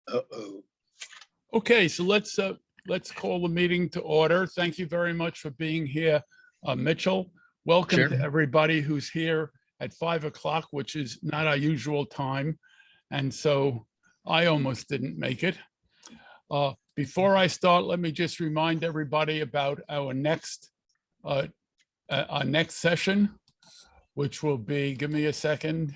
Uh-oh. Okay, so let's call the meeting to order. Thank you very much for being here, Mitchell. Welcome Sure. to everybody who's here at 5 o'clock, which is not our usual time. And so I almost didn't make it. Before I start, let me just remind everybody about our next session, which will be, give me a second.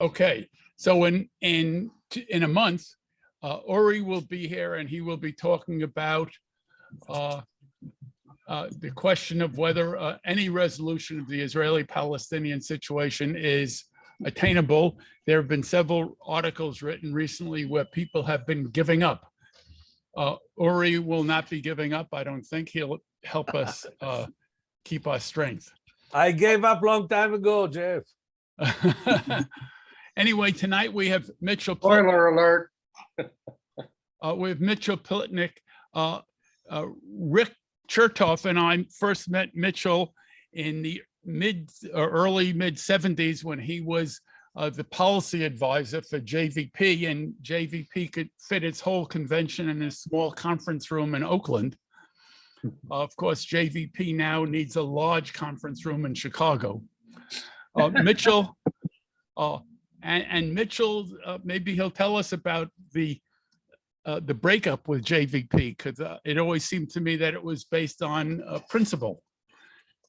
Okay, so in a month, Uri will be here and he will be talking about the question of whether any resolution of the Israeli-Palestinian situation is attainable. There have been several articles written recently where people have been giving up. Uri will not be giving up. I don't think. He'll help us keep our strength. I gave up long time ago, Jeff. Anyway, tonight we have Mitchell. Spoiler alert. We have Mitchell Plitnick. Rick Chertoff and I first met Mitchell in the early mid 70s when he was the policy advisor for JVP, and JVP could fit its whole convention in a small conference room in Oakland. Of course, JVP now needs a large conference room in Chicago. Mitchell, and Mitchell, maybe he'll tell us about the breakup with JVP, because it always seemed to me that it was based on principle.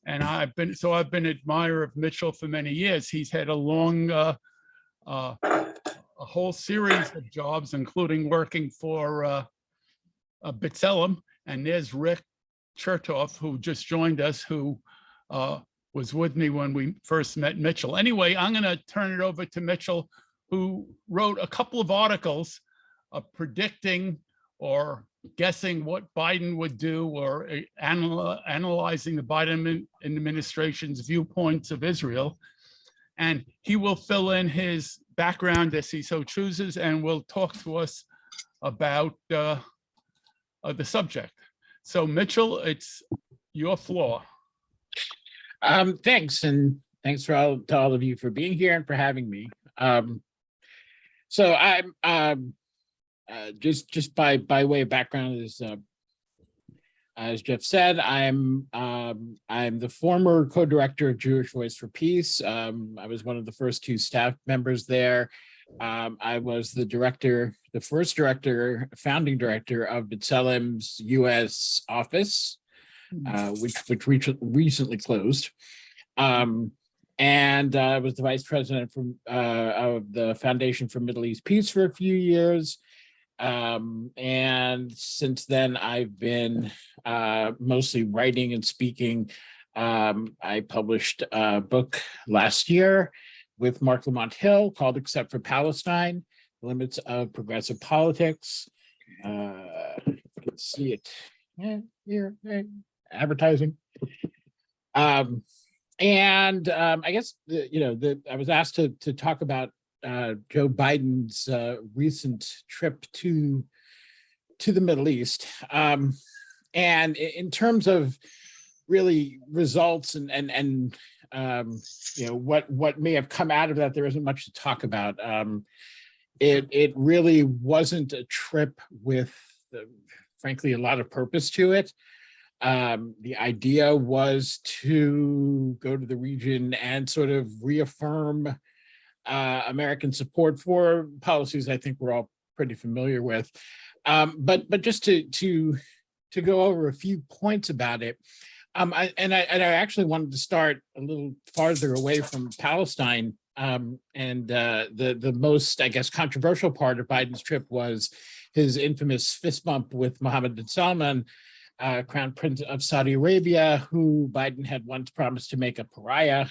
And I've been an admirer of Mitchell for many years. He's had a long, a whole series of jobs, including working for B'Tselem. And there's Rick Chertoff, who just joined us, who was with me when we first met Mitchell. Anyway, I'm going to turn it over to Mitchell, who wrote a couple of articles predicting or guessing what Biden would do, or analyzing the Biden administration's viewpoints of Israel. And he will fill in his background as he so chooses, and will talk to us about the subject. So Mitchell, it's your floor. Thanks, and thanks to all of you for being here and for having me. So I'm just by way of background, as Jeff said, I'm the former co-director of Jewish Voice for Peace. I was one of the first two staff members there. I was the first founding director of B'Tselem's U.S. office, which recently closed. And I was the vice president of the Foundation for Middle East Peace for a few years. And since then, I've been mostly writing and speaking. I published a book last year with Mark Lamont Hill called Except for Palestine, Limits of Progressive Politics. You can see it here, advertising. And I guess, I was asked to talk about Joe Biden's recent trip to the Middle East. And in terms of really results and what may have come out of that, there isn't much to talk about. It really wasn't a trip with, frankly, a lot of purpose to it. The idea was to go to the region and sort of reaffirm American support for policies I think we're all pretty familiar with. But just to go over a few points about it, I actually wanted to start a little farther away from Palestine. And the most, I guess, controversial part of Biden's trip was his infamous fist bump with Mohammed bin Salman, Crown Prince of Saudi Arabia, who Biden had once promised to make a pariah,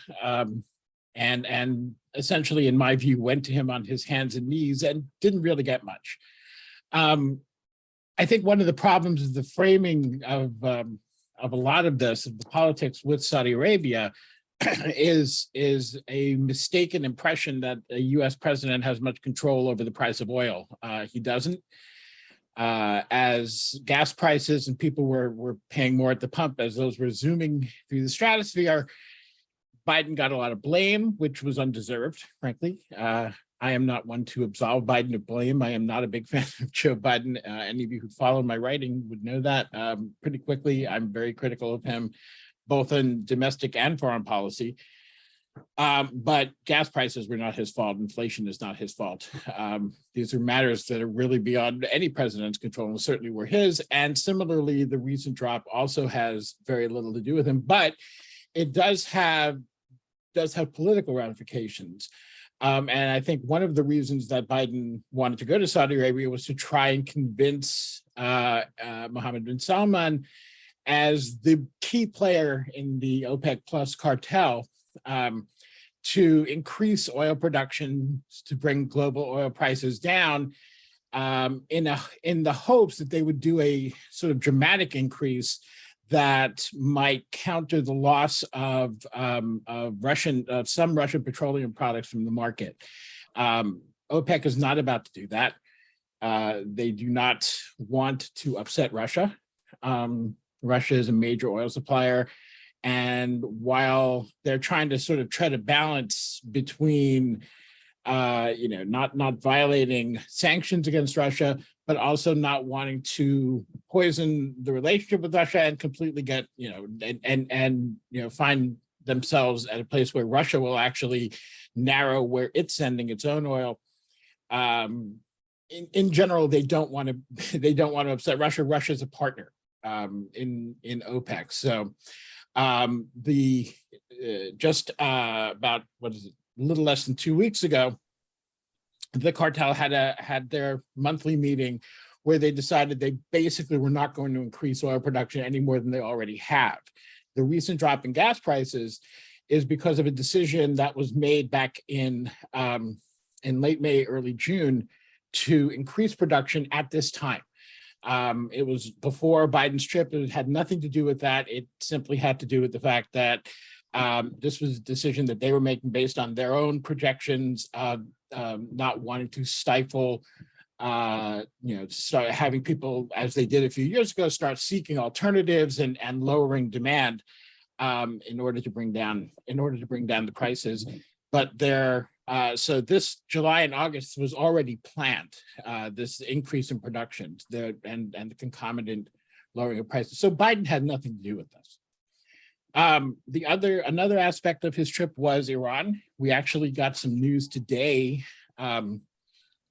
and essentially, in my view, went to him on his hands and knees and didn't really get much. I think one of the problems is the framing of a lot of this, of the politics with Saudi Arabia, is a mistaken impression that a U.S. president has much control over the price of oil. He doesn't. As gas prices and people were paying more at the pump, as those were zooming through the stratosphere, Biden got a lot of blame, which was undeserved, frankly. I am not one to absolve Biden of blame. I am not a big fan of Joe Biden. Any of you who followed my writing would know that pretty quickly. I'm very critical of him, both in domestic and foreign policy. But gas prices were not his fault. Inflation is not his fault. These are matters that are really beyond any president's control, and certainly were his. And similarly, the recent drop also has very little to do with him, but it does have political ramifications. And I think one of the reasons that Biden wanted to go to Saudi Arabia was to try and convince Mohammed bin Salman, as the key player in the OPEC Plus cartel, to increase oil production to bring global oil prices down, in the hopes that they would do a sort of dramatic increase that might counter the loss of some Russian petroleum products from the market. OPEC is not about to do that. They do not want to upset Russia. Russia is a major oil supplier, and while they're trying to sort of tread a balance between not violating sanctions against Russia, but also not wanting to poison the relationship with Russia and completely get, find themselves at a place where Russia will actually narrow where it's sending its own oil. In general, they don't want to upset Russia. Russia's a partner in OPEC. So about a little less than 2 weeks ago, the cartel had their monthly meeting where they decided they basically were not going to increase oil production any more than they already have. The recent drop in gas prices is because of a decision that was made back in late May, early June, to increase production at this time. It was before Biden's trip. It had nothing to do with that. It simply had to do with the fact that this was a decision that they were making based on their own projections, not wanting to stifle, start having people, as they did a few years ago, start seeking alternatives and lowering demand in order to bring down the prices. But so this July and August was already planned, this increase in production and the concomitant lowering of prices. So Biden had nothing to do with this. Another aspect of his trip was Iran. We actually got some news today on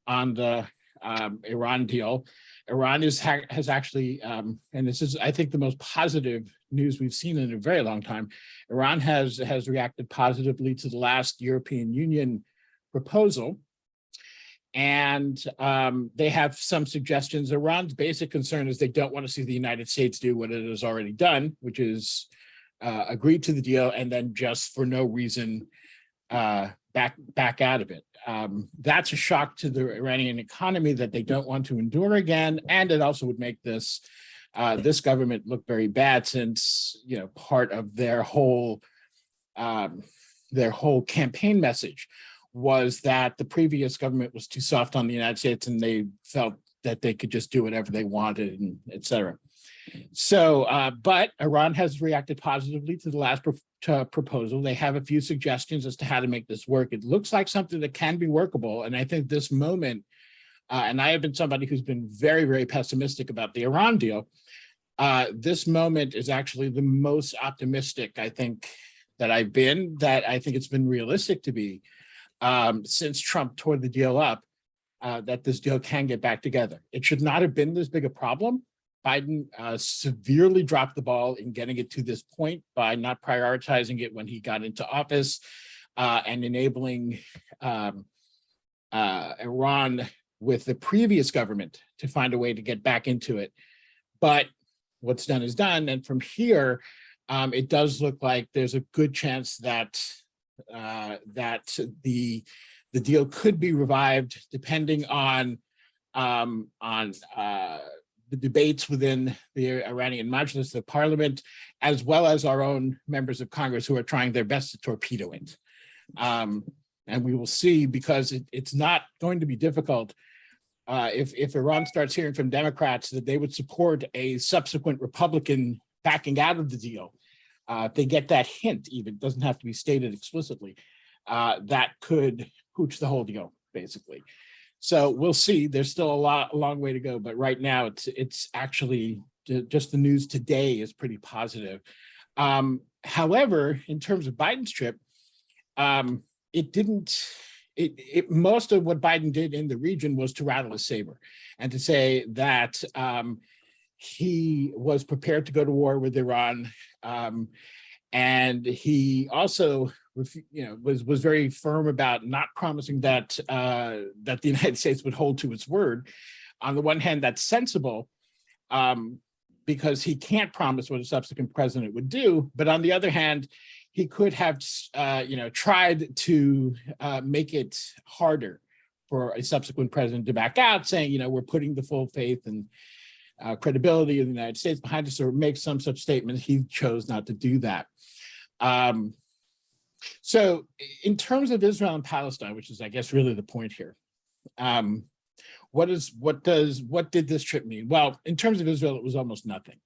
the Iran deal. Iran has actually, and this is, I think, the most positive news we've seen in a very long time. Iran has reacted positively to the last European Union proposal, and they have some suggestions. Iran's basic concern is they don't want to see the United States do what it has already done, which is agreed to the deal and then just for no reason back out of it. That's a shock to the Iranian economy that they don't want to endure again, and it also would make this government look very bad, since part of their whole campaign message was that the previous government was too soft on the United States and they felt that they could just do whatever they wanted, and et cetera. So, but Iran has reacted positively to the last proposal. They have a few suggestions as to how to make this work. It looks like something that can be workable. And I think this moment, and I have been somebody who's been very, very pessimistic about the Iran deal. This moment is actually the most optimistic, I think, that I've been, that I think it's been realistic to be since Trump tore the deal up, that this deal can get back together. It should not have been this big a problem. Biden severely dropped the ball in getting it to this point by not prioritizing it when he got into office and enabling Iran with the previous government to find a way to get back into it. But what's done is done. And from here, it does look like there's a good chance that the deal could be revived, depending on the debates within the Iranian Majlis, the parliament, as well as our own members of Congress who are trying their best to torpedo it. And we will see, because it's not going to be difficult if Iran starts hearing from Democrats that they would support a subsequent Republican backing out of the deal. If they get that hint, even, it doesn't have to be stated explicitly, that could pooch the whole deal, basically. So we'll see. There's still a long way to go, but right now it's actually just the news today is pretty positive. However, in terms of Biden's trip, most of what Biden did in the region was to rattle a saber and to say that he was prepared to go to war with Iran, and he also, was very firm about not promising that that the United States would hold to its word. On the one hand, that's sensible, because he can't promise what a subsequent president would do. But on the other hand, he could have, tried to make it harder for a subsequent president to back out, saying, we're putting the full faith and credibility of the United States behind us, or make some such statement. He chose not to do that. So in terms of Israel and Palestine, which is, I guess, really the point here, what did this trip mean? Well, in terms of Israel, it was almost nothing.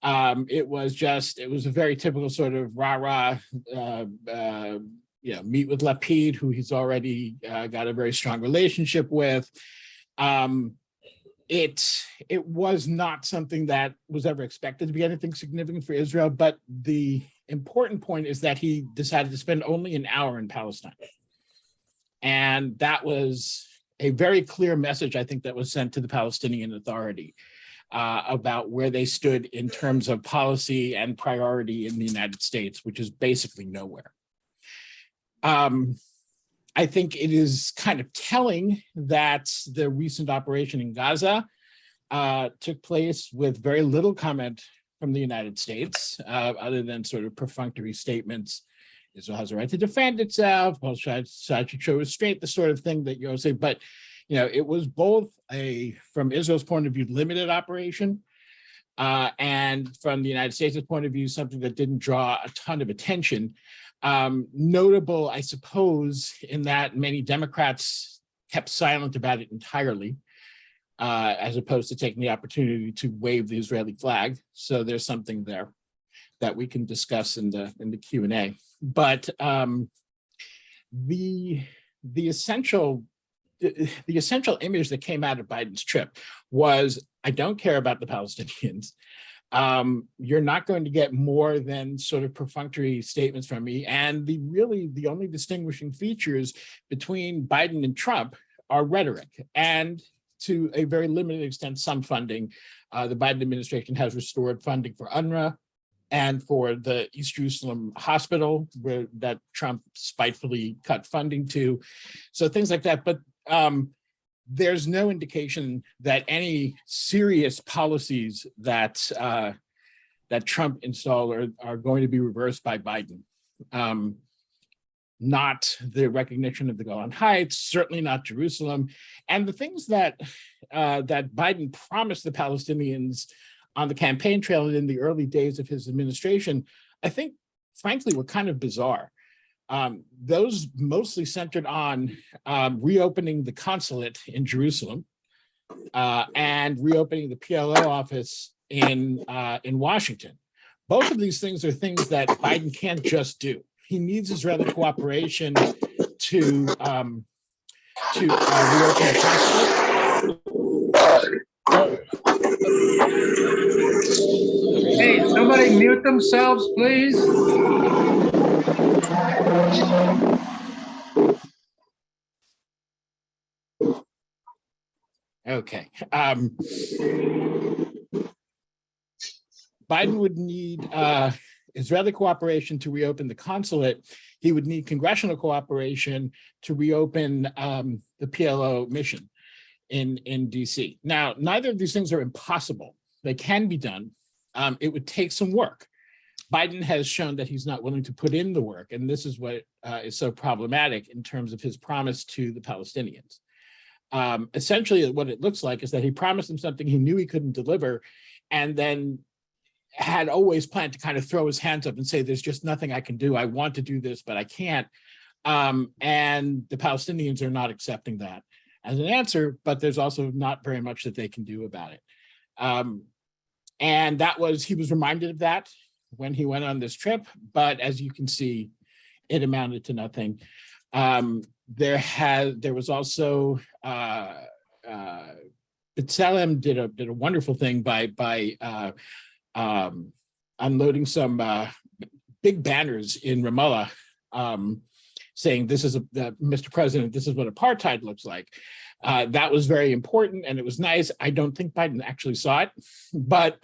It was a very typical sort of rah-rah, meet with Lapid, who he's already got a very strong relationship with. It was not something that was ever expected to be anything significant for Israel, but the important point is that he decided to spend only an hour in Palestine. And that was a very clear message, I think, that was sent to the Palestinian Authority about where they stood in terms of policy and priority in the United States, which is basically nowhere. I think it is kind of telling that the recent operation in Gaza took place with very little comment from the United States, other than sort of perfunctory statements. Israel has a right to defend itself, both sides should show restraint, the sort of thing that you always say. But, it was both from Israel's point of view, limited operation, and from the United States' point of view, something that didn't draw a ton of attention. Notable, I suppose, in that many Democrats kept silent about it entirely, as opposed to taking the opportunity to wave the Israeli flag. So there's something there that we can discuss in the Q&A. But the essential image that came out of Biden's trip was, I don't care about the Palestinians. You're not going to get more than sort of perfunctory statements from me. And the only distinguishing features between Biden and Trump are rhetoric, and to a very limited extent, some funding. The Biden administration has restored funding for UNRWA and for the East Jerusalem hospital, that Trump spitefully cut funding to. So things like that. But there's no indication that any serious policies that Trump installed are going to be reversed by Biden. Not the recognition of the Golan Heights, certainly not Jerusalem, and the things that Biden promised the Palestinians on the campaign trail in the early days of his administration, I think, frankly, were kind of bizarre. Those mostly centered on reopening the consulate in Jerusalem and reopening the PLO office in Washington. Both of these things are things that Biden can't just do. He needs Israeli cooperation to reopen the consulate. Hey, somebody mute themselves, please. Okay. Biden would need Israeli cooperation to reopen the consulate. He would need congressional cooperation to reopen the PLO mission in DC. Now, neither of these things are impossible. They can be done. It would take some work. Biden has shown that he's not willing to put in the work, and this is what is so problematic in terms of his promise to the Palestinians. essentially what it looks like is that he promised them something he knew he couldn't deliver, and then had always planned to kind of throw his hands up and say, there's just nothing I can do. I want to do this, but I can't. And the Palestinians are not accepting that as an answer, but there's also not very much that they can do about it. And he was reminded of that when he went on this trip, but as you can see, it amounted to nothing. There was also B'Tselem did a wonderful thing by unloading some big banners in Ramallah, saying, "This is Mr. President, this is what apartheid looks like." That was very important, and it was nice. I don't think Biden actually saw it, but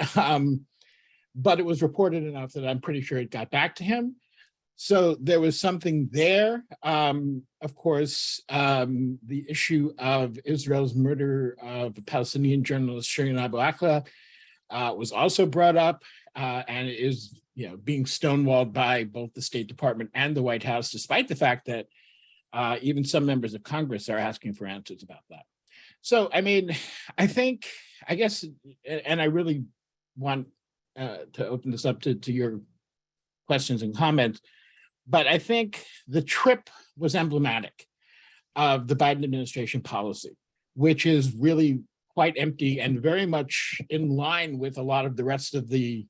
it was reported enough that I'm pretty sure it got back to him. So there was something there. Of course, the issue of Israel's murder of the Palestinian journalist Shireen Abu Akleh was also brought up, and is being stonewalled by both the State Department and the White House, despite the fact that even some members of Congress are asking for answers about that. So, I mean, I guess, and I really want to open this up to your questions and comments, but I think the trip was emblematic of the Biden administration policy, which is really quite empty and very much in line with a lot of the rest of the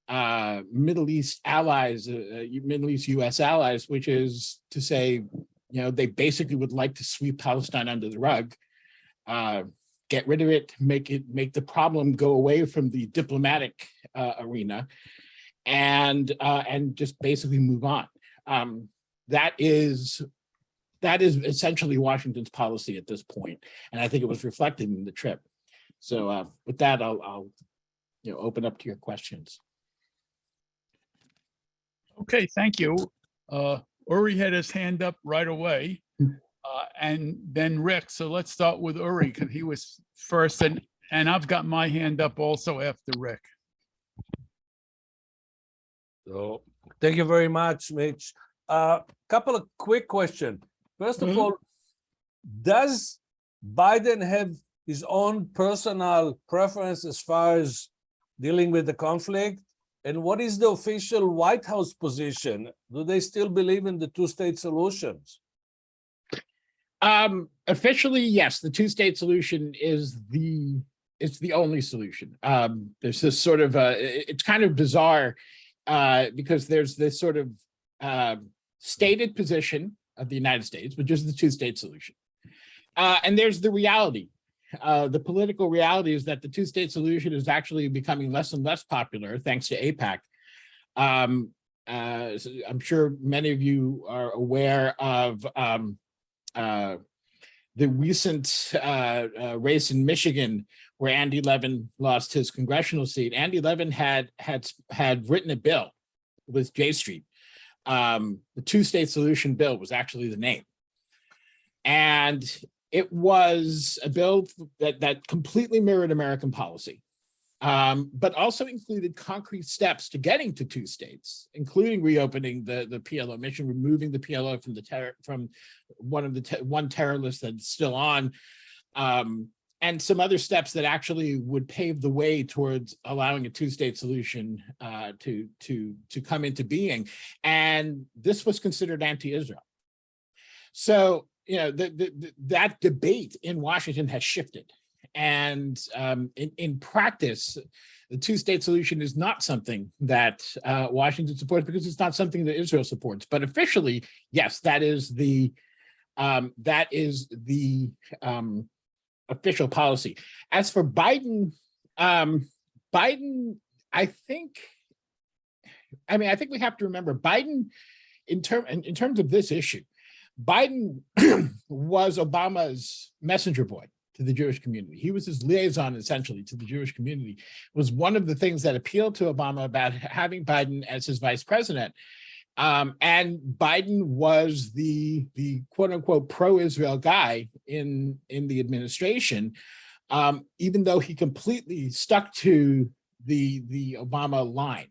Middle East allies, Middle East US allies, which is to say, they basically would like to sweep Palestine under the rug, get rid of it, make the problem go away from the diplomatic arena, and just basically move on. That is essentially Washington's policy at this point, and I think it was reflected in the trip. So with that, I'll open up to your questions. Okay, thank you. Uri had his hand up right away, and then Rick. So let's start with Uri because he was first, and I've got my hand up also after Rick. So thank you very much, Mitch. Couple of quick questions. First of all, does Biden have his own personal preference as far as dealing with the conflict? And what is the official White House position? Do they still believe in the two-state solutions? Officially, yes, the two-state solution is the only solution. There's this sort of it's kind of bizarre because there's this sort of stated position of the United States, which is the two-state solution, and there's the reality. The political reality is that the two-state solution is actually becoming less and less popular thanks to AIPAC. I'm sure many of you are aware of the recent race in Michigan where Andy Levin lost his congressional seat. Andy Levin had written a bill with J Street. The two-state solution bill was actually the name. And it was a bill that completely mirrored American policy, but also included concrete steps to getting to two states, including reopening the PLO mission, removing the PLO from one terror list that's still on, and some other steps that actually would pave the way towards allowing a two-state solution to come into being. And this was considered anti-Israel. So that debate in Washington has shifted, and in practice, the two-state solution is not something that Washington supports because it's not something that Israel supports. But officially, yes, that is the official policy. As for Biden, I think we have to remember Biden in terms of this issue. Biden was Obama's messenger boy to the Jewish community. He was his liaison, essentially, to the Jewish community. It was one of the things that appealed to Obama about having Biden as his vice president. And Biden was the quote unquote pro-Israel guy in the administration, even though he completely stuck to the Obama line.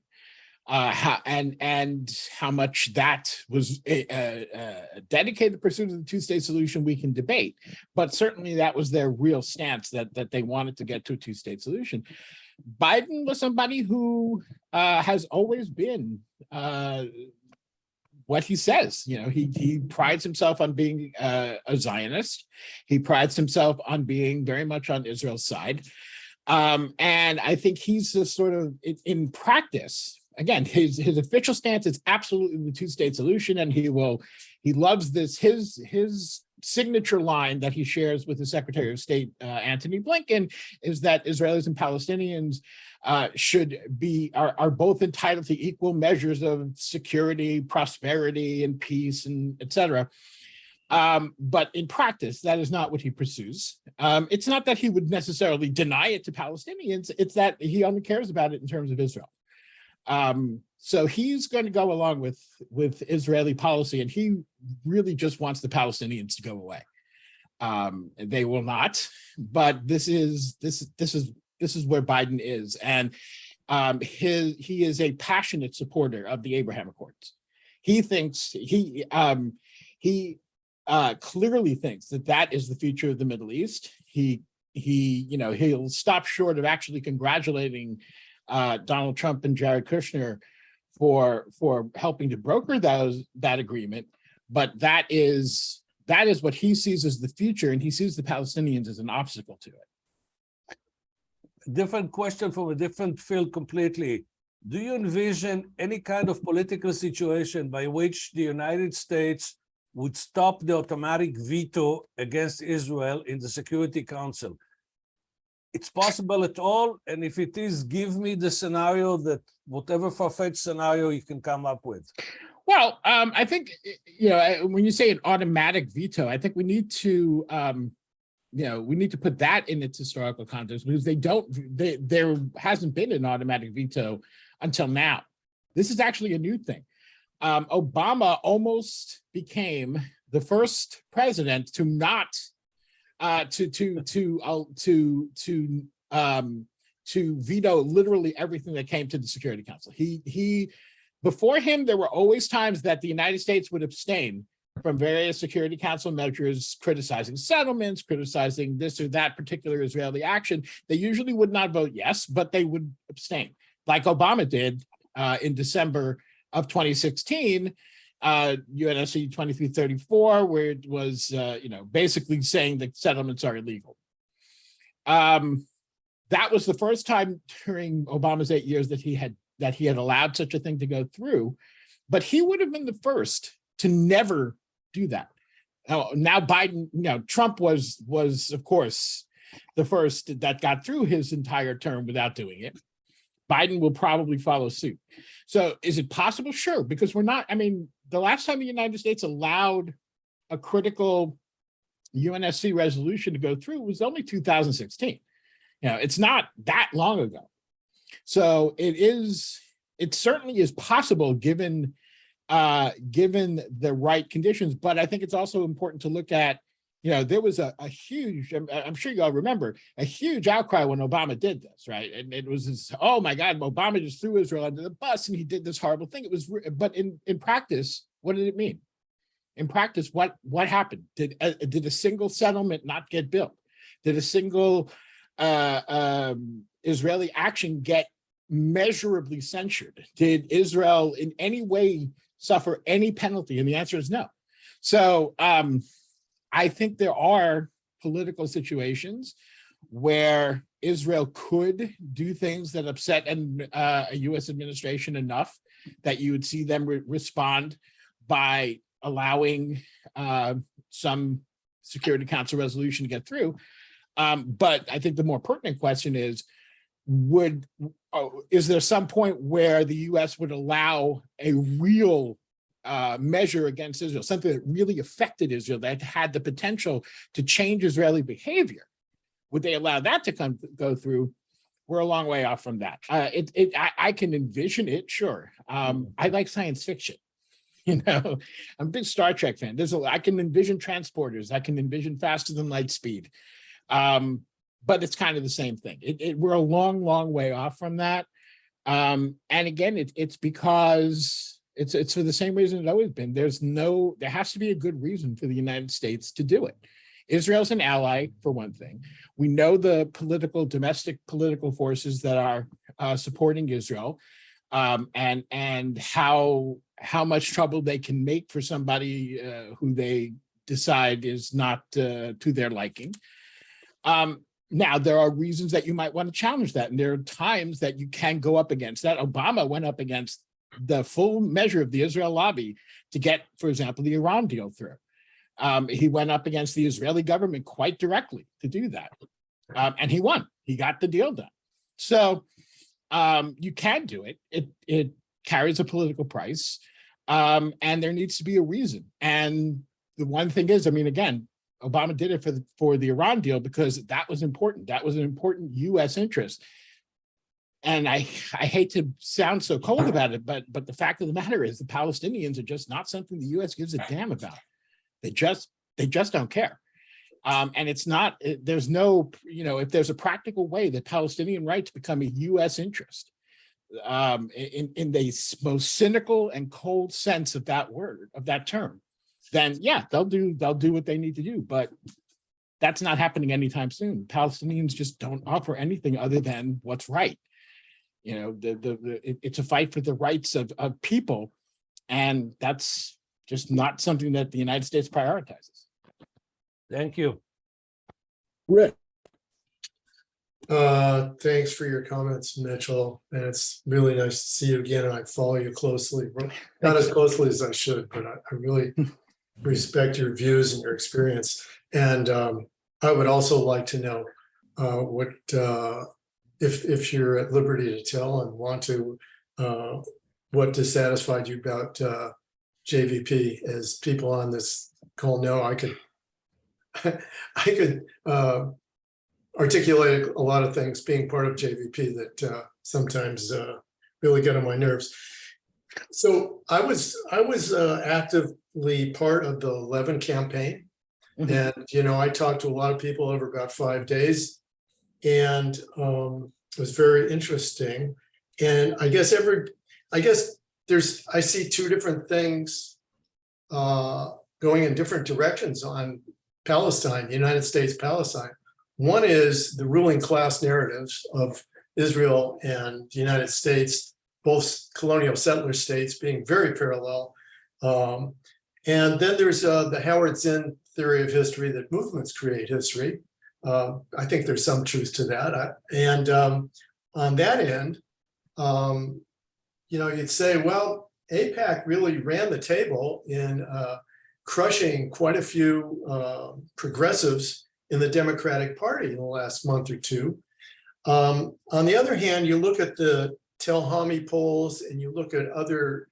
how much that was dedicated to the pursuit of the two-state solution, we can debate. But certainly that was their real stance, that they wanted to get to a two-state solution. Biden was somebody who has always been what he says. You know, he prides himself on being a Zionist. He prides himself on being very much on Israel's side. And I think he's just sort of in practice. Again, his official stance is absolutely the two-state solution, and he loves this. His signature line that he shares with the Secretary of State Antony Blinken is that Israelis and Palestinians are both entitled to equal measures of security, prosperity, and peace, and et cetera. But in practice, that is not what he pursues. It's not that he would necessarily deny it to Palestinians. It's that he only cares about it in terms of Israel. So he's going to go along with Israeli policy, and he really just wants the Palestinians to go away. They will not, but this is where Biden is, and he is a passionate supporter of the Abraham Accords. He clearly thinks that is the future of the Middle East. He'll stop short of actually congratulating Donald Trump and Jared Kushner for helping to broker that agreement, but that is what he sees as the future, and he sees the Palestinians as an obstacle to it. Different question from a different field completely. Do you envision any kind of political situation by which the United States would stop the automatic veto against Israel in the Security Council? It's possible at all, and if it is, give me the scenario, that whatever far-fetched scenario you can come up with. Well, I think, when you say an automatic veto, I think we need to put that in its historical context, because there hasn't been an automatic veto until now. This is actually a new thing. Obama almost became the first president to not to veto literally everything that came to the Security Council. Before him, there were always times that the United States would abstain from various Security Council measures, criticizing settlements, criticizing this or that particular Israeli action. They usually would not vote yes, but they would abstain, like Obama did in December of 2016, UNSC 2334, where it was, basically saying that settlements are illegal. That was the first time during Obama's 8 years that he had allowed such a thing to go through, but he would have been the first to never do that. Now Biden, Trump was of course the first that got through his entire term without doing it. Biden will probably follow suit. So is it possible? Sure, because the last time the United States allowed a critical UNSC resolution to go through was only 2016. It's not that long ago. So it certainly is possible given the right conditions, but I think it's also important to look at, there was a huge, I'm sure you all remember, a huge outcry when Obama did this, right? And it was this, oh my God, Obama just threw Israel under the bus and he did this horrible thing. But in practice, what did it mean? In practice, what happened? Did a single settlement not get built? Did a single Israeli action get measurably censured? Did Israel in any way suffer any penalty? And the answer is no. So I think there are political situations where Israel could do things that upset a U.S. administration enough that you would see them respond by allowing some Security Council resolution to get through. But I think the more pertinent question is, is there some point where the U.S. would allow a real measure against Israel, something that really affected Israel, that had the potential to change Israeli behavior? Would they allow that to go through? We're a long way off from that. I can envision it, sure. I like science fiction. I'm a big Star Trek fan. I can envision transporters. I can envision faster than light speed. But it's kind of the same thing. We're a long, long way off from that. And again, it's because it's for the same reason it's always been. There has to be a good reason for the United States to do it. Israel's an ally, for one thing. We know the domestic political forces that are supporting Israel, and how much trouble they can make for somebody who they decide is not to their liking. Now, there are reasons that you might want to challenge that, and there are times that you can go up against that. Obama went up against the full measure of the Israel lobby to get, for example, the Iran deal through. He went up against the Israeli government quite directly to do that, and he won. He got the deal done. So you can do it. It carries a political price, and there needs to be a reason. And the one thing is, I mean, again, Obama did it for the Iran deal because that was important. That was an important U.S. interest. And I hate to sound so cold about it, but the fact of the matter is the Palestinians are just not something the U.S. gives a damn about. They just don't care. And it's not, there's no, if there's a practical way that Palestinian rights become a U.S. interest, in the most cynical and cold sense of that word, of that term, then yeah, they'll do what they need to do. But that's not happening anytime soon. Palestinians just don't offer anything other than what's right. It's a fight for the rights of people, and that's just not something that the United States prioritizes. Thank you. Rick. Thanks for your comments, Mitchell. And it's really nice to see you again. And I follow you closely, not as closely as I should, but I really respect your views and your experience. And I would also like to know what, if you're at liberty to tell and want to, what dissatisfied you about JVP. As people on this call know, I could articulate a lot of things being part of JVP that sometimes really get on my nerves. So I was actively part of the 11 campaign, and I talked to a lot of people over about 5 days, and it was very interesting. And I see two different things going in different directions on Palestine, United States Palestine. One is the ruling class narratives of Israel and the United States, both colonial settler states being very parallel. And then there's the Howard Zinn theory of history that movements create history. I think there's some truth to that. And on that end, you'd say, well, AIPAC really ran the table in crushing quite a few progressives in the Democratic Party in the last month or two. On the other hand, you look at the Telhami polls and you look at other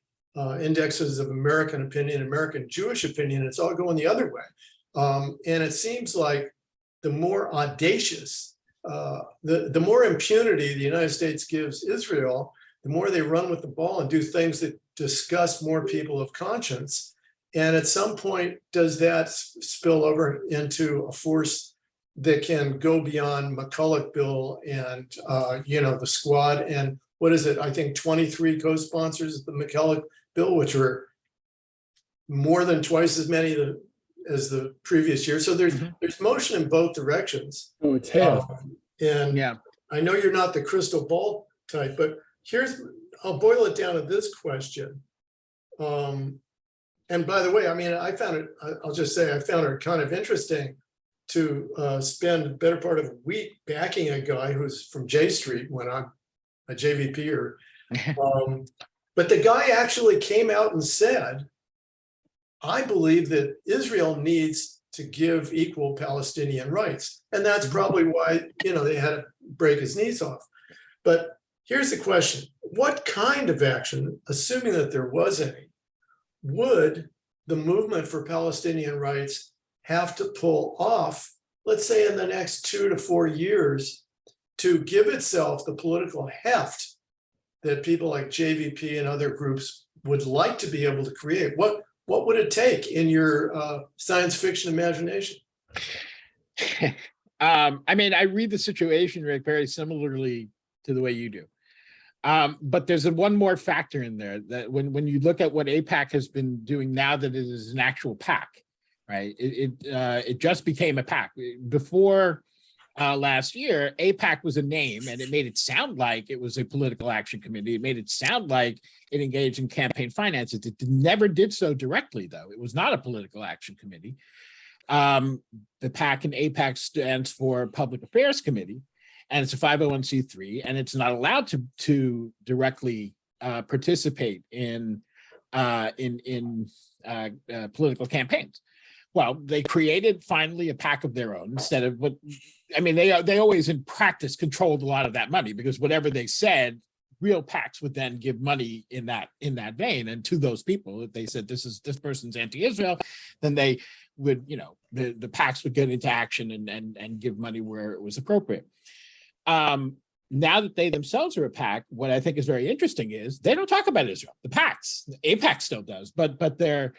indexes of American opinion, American Jewish opinion, it's all going the other way. And it seems like the more audacious, the more impunity the United States gives Israel, the more they run with the ball and do things that disgust more people of conscience. And at some point, does that spill over into a force that can go beyond McCulloch bill and, the squad? And what is it? I think 23 co-sponsors of the McCulloch bill, which were more than twice as many as the previous year. So there's motion in both directions. Oh, it's hell. And yeah, I know you're not the crystal ball type, but I'll boil it down to this question. And by the way, I mean, I found it kind of interesting to spend the better part of a week backing a guy who's from J Street when I'm a JVPer. But the guy actually came out and said, I believe that Israel needs to give equal Palestinian rights. And that's probably why, they had to break his knees off. But here's the question. What kind of action, assuming that there was any, would the movement for Palestinian rights have to pull off, let's say in the next 2 to 4 years, to give itself the political heft that people like JVP and other groups would like to be able to create? What would it take in your science fiction imagination? I mean, I read the situation, Rick, very similarly to the way you do. But there's one more factor in there that when you look at what AIPAC has been doing now that it is an actual PAC, right? It just became a PAC. Before last year, AIPAC was a name and it made it sound like it was a political action committee. It made it sound like it engaged in campaign finances. It never did so directly, though. It was not a political action committee. The PAC in AIPAC stands for Public Affairs Committee, and it's a 501c3, and it's not allowed to directly participate in political campaigns. Well, they created finally a PAC of their own instead of what, I mean, they always in practice controlled a lot of that money, because whatever they said, real PACs would then give money in that vein. And to those people, if they said this person's anti-Israel, then they would, the PACs would get into action and give money where it was appropriate. Now that they themselves are a PAC, what I think is very interesting is they don't talk about Israel. The PACs, the AIPAC still does, but they're,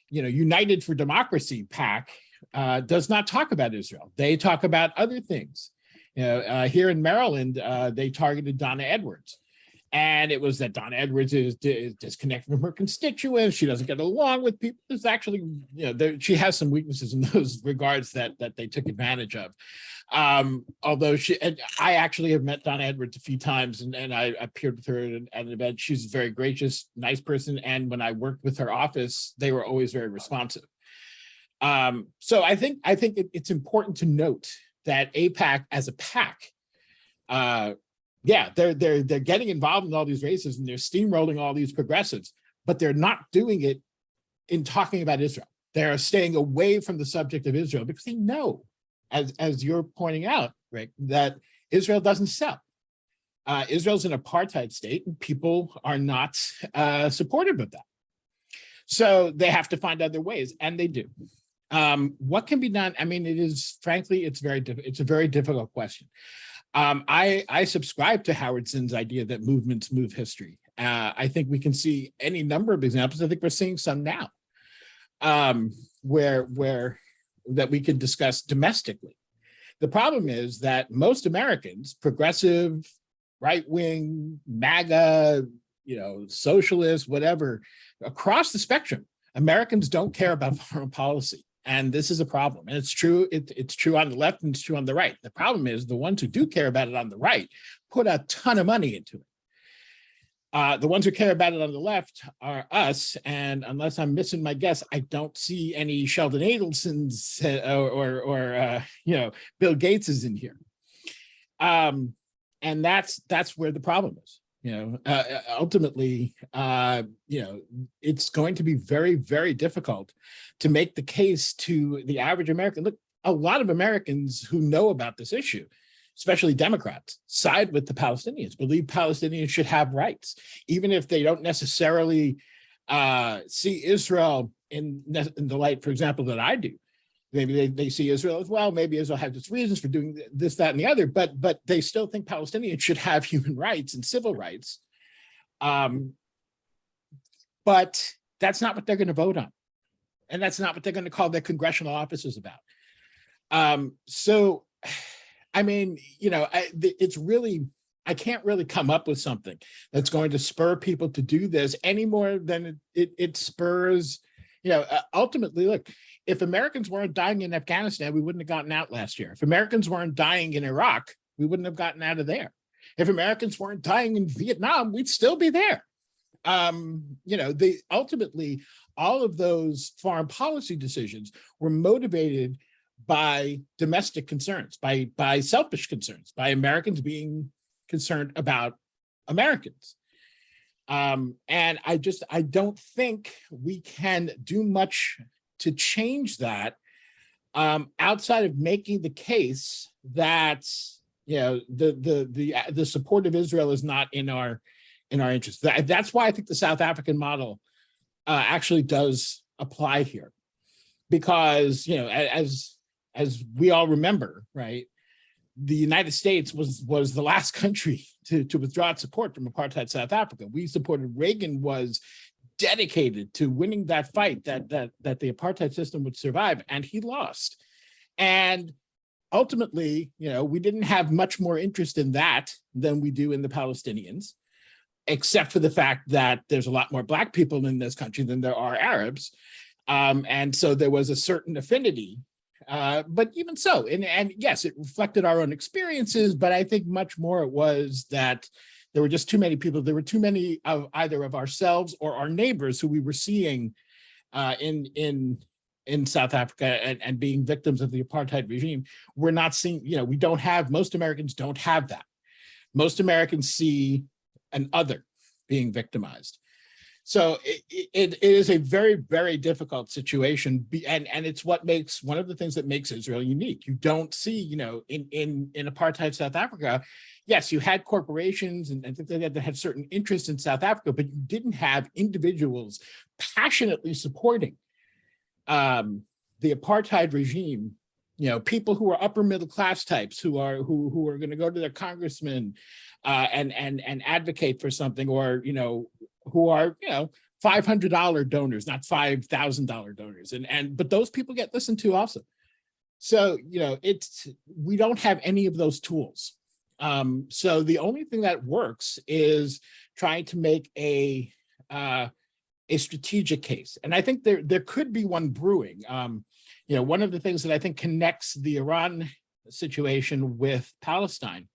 United for Democracy PAC does not talk about Israel. They talk about other things. Here in Maryland, they targeted Donna Edwards. And it was that Donna Edwards is disconnected from her constituents. She doesn't get along with people. It's actually, she has some weaknesses in those regards that they took advantage of. Although I actually have met Donna Edwards a few times, and I appeared with her at an event. She's a very gracious, nice person. And when I worked with her office, they were always very responsive. So I think it's important to note that AIPAC as a PAC, they're getting involved in all these races and they're steamrolling all these progressives, but they're not doing it in talking about Israel. They're staying away from the subject of Israel because they know, as you're pointing out, Rick, that Israel doesn't sell. Israel's an apartheid state and people are not supportive of that. So they have to find other ways, and they do. What can be done? I mean, it is, frankly, it's a very difficult question. I subscribe to Howard Zinn's idea that movements move history. I think we can see any number of examples. I think we're seeing some now where that we can discuss domestically. The problem is that most Americans, progressive, right-wing, MAGA, socialist, whatever, across the spectrum, Americans don't care about foreign policy. And this is a problem. And it's true. It's true on the left and it's true on the right. The problem is the ones who do care about it on the right put a ton of money into it. The ones who care about it on the left are us. And unless I'm missing my guess, I don't see any Sheldon Adelsons or Bill Gates is in here. And that's where the problem is. Ultimately, it's going to be very, very difficult to make the case to the average American. Look, a lot of Americans who know about this issue, especially Democrats, side with the Palestinians, believe Palestinians should have rights, even if they don't necessarily see Israel in the light, for example, that I do. Maybe they see Israel as well. Maybe Israel has its reasons for doing this, that, and the other, but they still think Palestinians should have human rights and civil rights. But that's not what they're going to vote on. And that's not what they're going to call their congressional offices about. So, I mean, it's really, I can't really come up with something that's going to spur people to do this any more than it spurs, ultimately, look, if Americans weren't dying in Afghanistan, we wouldn't have gotten out last year. If Americans weren't dying in Iraq, we wouldn't have gotten out of there. If Americans weren't dying in Vietnam, we'd still be there. Ultimately, all of those foreign policy decisions were motivated by domestic concerns, by selfish concerns, by Americans being concerned about Americans. And I don't think we can do much to change that outside of making the case that the support of Israel is not in our interest. That's why I think the South African model actually does apply here, because as we all remember, right, the United States was the last country to withdraw its support from apartheid South Africa. We supported Reagan, was dedicated to winning that fight that the apartheid system would survive, and he lost. And ultimately, we didn't have much more interest in that than we do in the Palestinians. except for the fact that there's a lot more Black people in this country than there are Arabs. And so there was a certain affinity. But even so, and yes, it reflected our own experiences, but I think much more it was that there were just too many people. There were too many of either of ourselves or our neighbors who we were seeing in South Africa and being victims of the apartheid regime. We're not seeing, we don't have, most Americans don't have that. Most Americans see an other being victimized. So it is a very, very difficult situation. And it's one of the things that makes Israel unique. You don't see, in apartheid South Africa, yes, you had corporations and things like that had certain interests in South Africa, but you didn't have individuals passionately supporting the apartheid regime. People who are upper middle class types who are going to go to their congressman and advocate for something, or who are $500 donors, not $5,000 donors, but those people get listened to also. So we don't have any of those tools. So the only thing that works is trying to make a strategic case, and I think there could be one brewing. One of the things that I think connects the Iran situation with Palestine,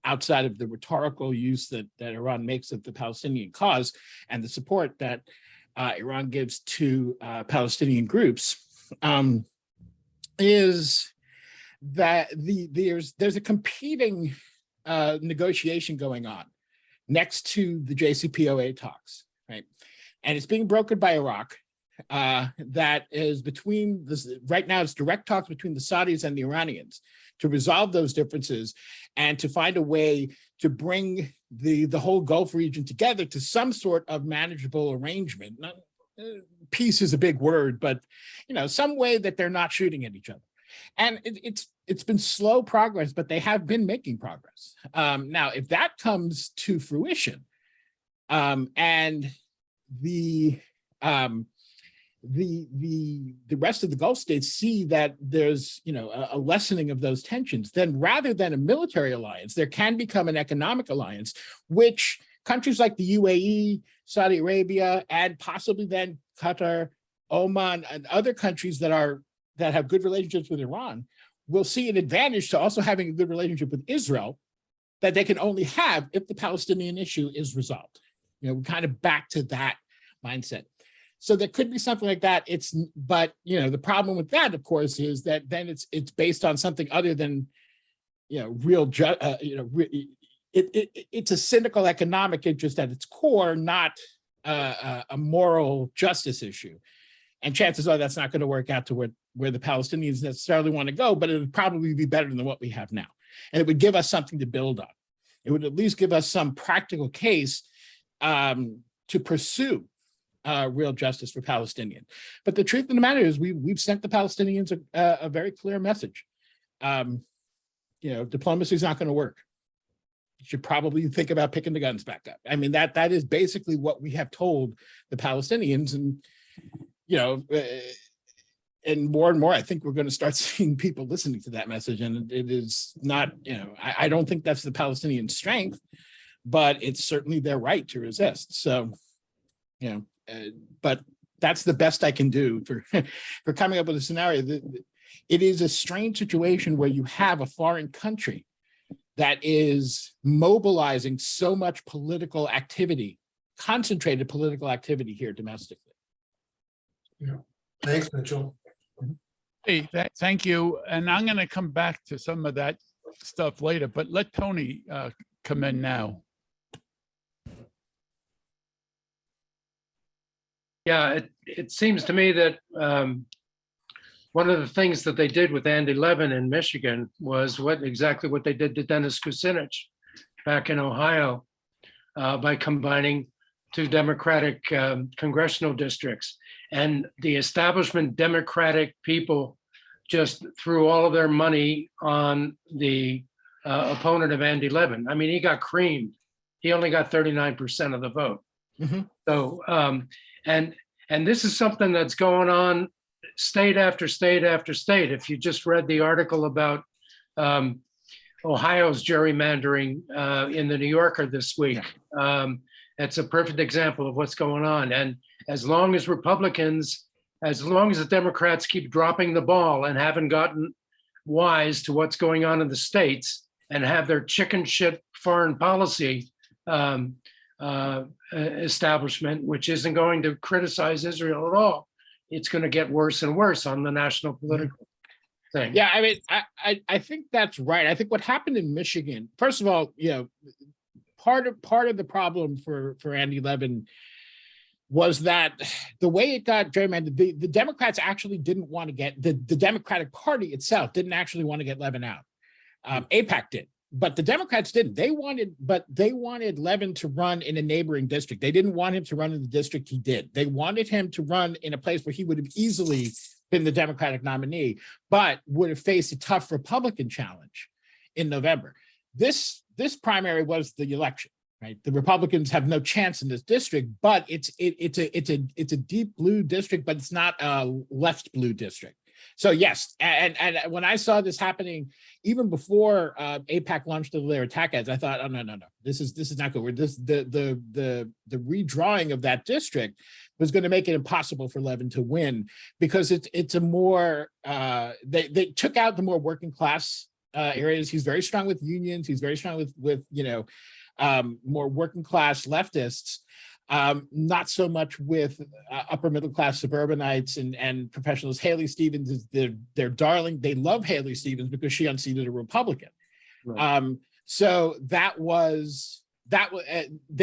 outside of the rhetorical use that Iran makes of the Palestinian cause and the support that Iran gives to Palestinian groups, is that there's a competing negotiation going on next to the JCPOA talks, right? And it's being brokered by Iraq. That is right now it's direct talks between the Saudis and the Iranians to resolve those differences and to find a way to bring the whole Gulf region together to some sort of manageable arrangement. Peace is a big word, but some way that they're not shooting at each other. And it's been slow progress, but they have been making progress. Now, if that comes to fruition, and the rest of the Gulf states see that there's a lessening of those tensions, then rather than a military alliance, there can become an economic alliance, which countries like the UAE, Saudi Arabia, and possibly then Qatar, Oman, and other countries that have good relationships with Iran will see an advantage to also having a good relationship with Israel that they can only have if the Palestinian issue is resolved. We're kind of back to that mindset. So there could be something like that. But the problem with that, of course, is that then it's based on something other than it's a cynical economic interest at its core, not a moral justice issue. And chances are that's not going to work out to where the Palestinians necessarily want to go, but it would probably be better than what we have now. And it would give us something to build on. It would at least give us some practical case to pursue real justice for Palestinians. But the truth of the matter is we've sent the Palestinians a very clear message. Diplomacy is not going to work. You should probably think about picking the guns back up. I mean, that is basically what we have told the Palestinians. And, and more, I think we're going to start seeing people listening to that message. And it is not, I don't think that's the Palestinian strength, but it's certainly their right to resist. So, but that's the best I can do for coming up with a scenario. It is a strange situation where you have a foreign country that is mobilizing so much political activity, concentrated political activity here domestically. Yeah. Thanks, Mitchell. Hey, thank you. And I'm going to come back to some of that stuff later, but let Tony come in now. Yeah, it seems to me that one of the things that they did with Andy Levin in Michigan was exactly what they did to Dennis Kucinich back in Ohio by combining two Democratic congressional districts. And the establishment Democratic people just threw all of their money on the opponent of Andy Levin. I mean, he got creamed. He only got 39% of the vote. Mm-hmm. So, and this is something that's going on state after state after state. If you just read the article about Ohio's gerrymandering in the New Yorker this week, It's a perfect example of what's going on. And as long as as long as the Democrats keep dropping the ball and haven't gotten wise to what's going on in the states and have their chicken shit foreign policy establishment, which isn't going to criticize Israel at all, it's going to get worse and worse on the national political thing. Yeah, I mean, I think that's right. I think what happened in Michigan, first of all, part of the problem for Andy Levin was that the way it got gerrymandered, the Democrats actually didn't want to get the Democratic Party itself didn't actually want to get Levin out. AIPAC did, but the Democrats didn't. They wanted Levin to run in a neighboring district. They didn't want him to run in the district he did. They wanted him to run in a place where he would have easily been the Democratic nominee, but would have faced a tough Republican challenge in November. This primary was the election, right? The Republicans have no chance in this district, but it's a deep blue district, but it's not a left blue district. So yes, and when I saw this happening, even before AIPAC launched their attack ads, I thought, oh no, this is not good. The redrawing of that district was going to make it impossible for Levin to win, because it's a more they took out the more working class areas. He's very strong with unions. He's very strong with more working class leftists. Not so much with upper middle class suburbanites and professionals. Haley Stevens is their darling. They love Haley Stevens because she unseated a Republican. Right. So they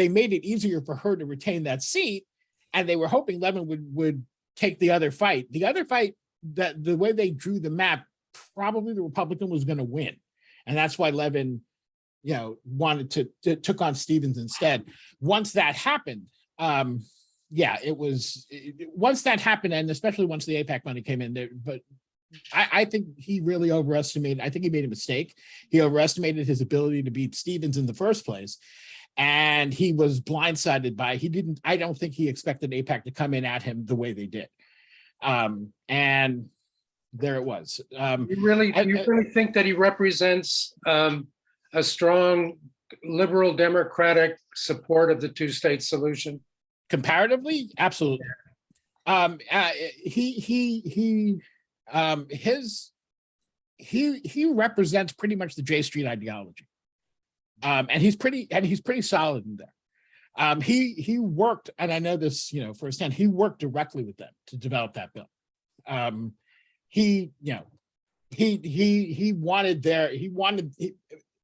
made it easier for her to retain that seat, and they were hoping Levin would take the other fight. The other fight, that the way they drew the map, probably the Republican was going to win, and that's why Levin, wanted to took on Stevens instead. Once that happened, once that happened, and especially once the AIPAC money came in there, but I think he really overestimated. I think he made a mistake. He overestimated his ability to beat Stevens in the first place, and he was blindsided by. I don't think he expected AIPAC to come in at him the way they did, and there it was. You really think that he represents a strong liberal democratic support of the two-state solution? Comparatively, absolutely. He represents pretty much the J Street ideology, and he's pretty solid in there. He worked, and I know this, firsthand. He worked directly with them to develop that bill. He wanted.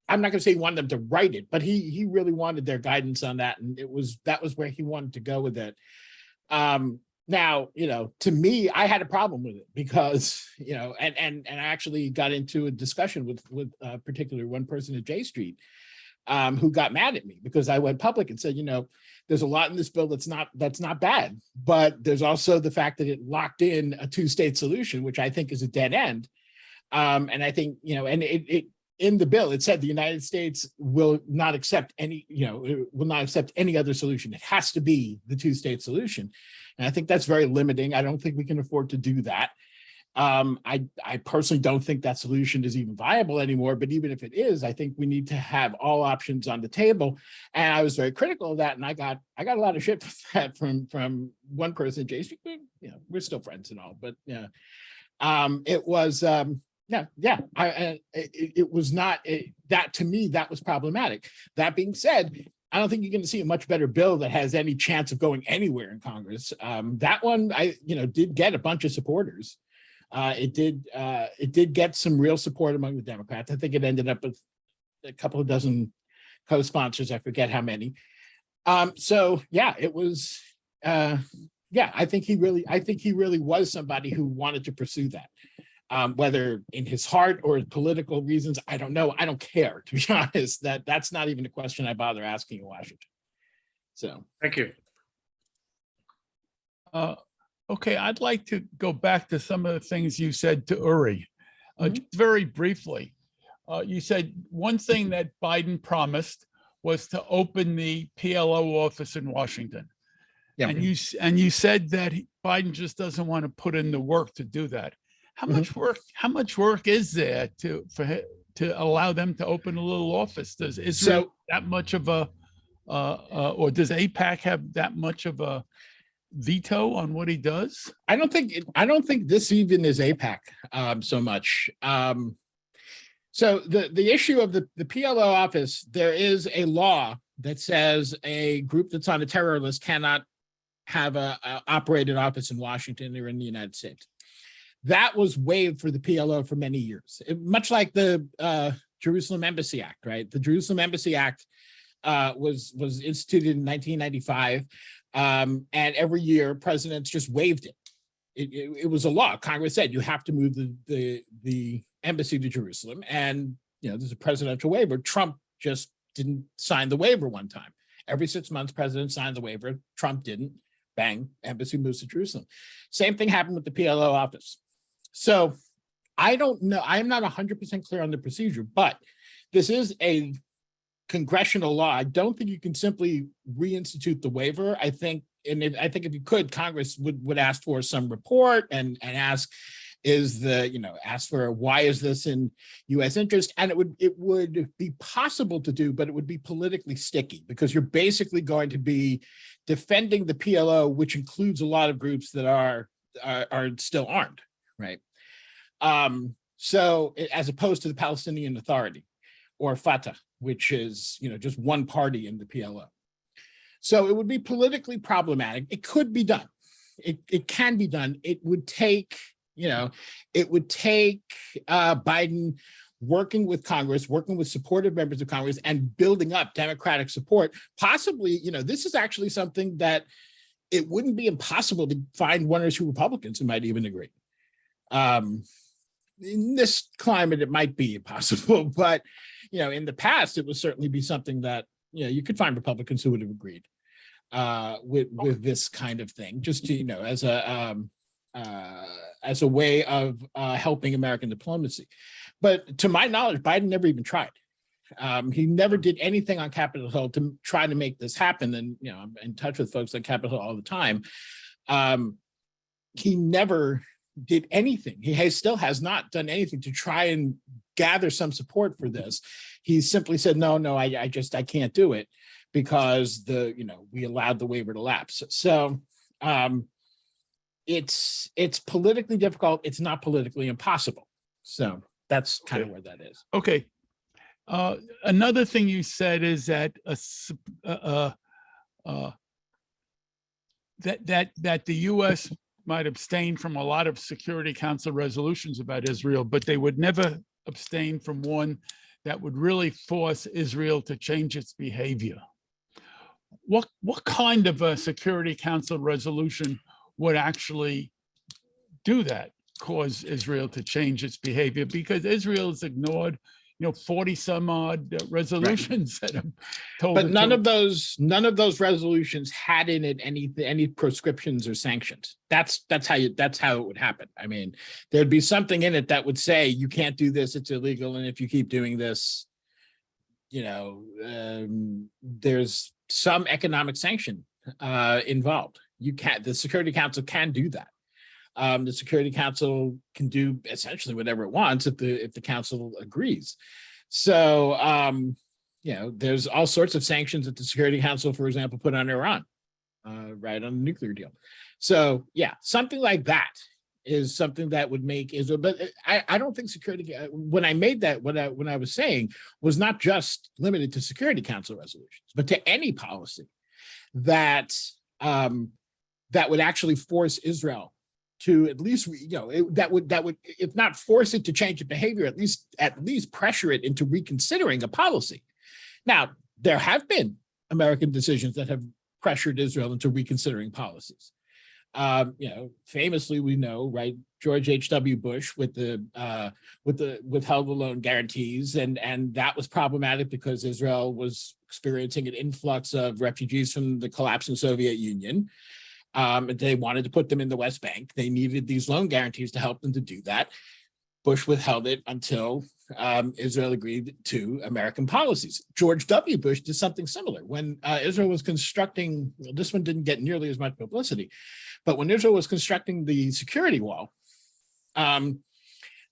I'm not going to say he wanted them to write it, but he really wanted their guidance on that, and that was where he wanted to go with it. Now, to me, I had a problem with it because, and I actually got into a discussion with particularly one person at J Street who got mad at me because I went public and said, there's a lot in this bill that's not bad, but there's also the fact that it locked in a two-state solution, which I think is a dead end. And I think, and it in the bill, it said the United States will not accept any other solution. It has to be the two-state solution. And I think that's very limiting. I don't think we can afford to do that. I personally don't think that solution is even viable anymore, but even if it is, I think we need to have all options on the table. And I was very critical of that. And I got a lot of shit for that from one person, Jason. We're still friends and all, but it was, it was not that, to me, that was problematic. That being said, I don't think you're going to see a much better bill that has any chance of going anywhere in Congress. That one, did get a bunch of supporters. It did get some real support among the Democrats. I think it ended up with a couple of dozen co-sponsors. I forget how many. It was. I think he really was somebody who wanted to pursue that. Whether in his heart or political reasons, I don't know. I don't care, to be honest. That's not even a question I bother asking in Washington. So thank you. Okay, I'd like to go back to some of the things you said to Uri. Just very briefly. You said one thing that Biden promised was to open the PLO office in Washington. Yeah. And you said that Biden just doesn't want to put in the work to do that. How much work is there to allow them to open a little office? Is Israel that much of a or does AIPAC have that much of a veto on what he does? I don't think this even is AIPAC so much. So the issue of the PLO office, there is a law that says a group that's on a terror list cannot have a operated office in Washington or in the United States. That was waived for the PLO for many years, much like the Jerusalem Embassy Act, right? The Jerusalem Embassy Act was instituted in 1995, and every year presidents just waived it. It was a law. Congress said you have to move the embassy to Jerusalem, and there's a presidential waiver. Trump just didn't sign the waiver one time. Every 6 months, president signed the waiver. Trump didn't. Bang, embassy moves to Jerusalem. Same thing happened with the PLO office. So I don't know. I'm not 100% clear on the procedure, but this is a congressional law. I don't think you can simply reinstitute the waiver. I think if you could, Congress would ask for some report and ask, ask for why is this in U.S. interest? And it would be possible to do, but it would be politically sticky because you're basically going to be defending the PLO, which includes a lot of groups that are still armed, right? So as opposed to the Palestinian Authority or Fatah, which is just one party in the PLO. So it would be politically problematic. It could be done. It can be done. It would take Biden working with Congress, working with supportive members of Congress, and building up Democratic support. Possibly, this is actually something that it wouldn't be impossible to find one or two Republicans who might even agree. In this climate, it might be impossible, but in the past, it would certainly be something that you could find Republicans who would have agreed with this kind of thing, just to as a way of helping American diplomacy. But to my knowledge, Biden never even tried. He never did anything on Capitol Hill to try to make this happen. And I'm in touch with folks on Capitol Hill all the time. He never did anything. He still has not done anything to try and gather some support for this. He simply said, no, I can't do it because we allowed the waiver to lapse. So it's politically difficult. It's not politically impossible. So that's kind of where that is. Okay. Another thing you said is that that the U.S. might abstain from a lot of Security Council resolutions about Israel, but they would never abstain from one that would really force Israel to change its behavior. What kind of a Security Council resolution would actually do that, cause Israel to change its behavior? Because Israel has ignored 40 some odd resolutions that have told but none of those resolutions had in it any prescriptions or sanctions. That's how it would happen. I mean, there'd be something in it that would say you can't do this, it's illegal, and if you keep doing this, there's some economic sanction involved. The Security Council can do that. The Security Council can do essentially whatever it wants if the council agrees. So, there's all sorts of sanctions that the Security Council, for example, put on Iran, right, on the nuclear deal. So, yeah, something like that is something that would make Israel. But I don't think security. When I made that, when I was saying was not just limited to Security Council resolutions, but to any policy that that would actually force Israel to at least, that would, if not force it to change its behavior, at least pressure it into reconsidering a policy. Now, there have been American decisions that have pressured Israel into reconsidering policies. Famously, we know, right, George H.W. Bush with the withheld loan guarantees, and that was problematic because Israel was experiencing an influx of refugees from the collapsing Soviet Union. They wanted to put them in the West Bank. They needed these loan guarantees to help them to do that. Bush withheld it until Israel agreed to American policies. George W. Bush did something similar. When Israel was constructing, this one didn't get nearly as much publicity, but when Israel was constructing the security wall,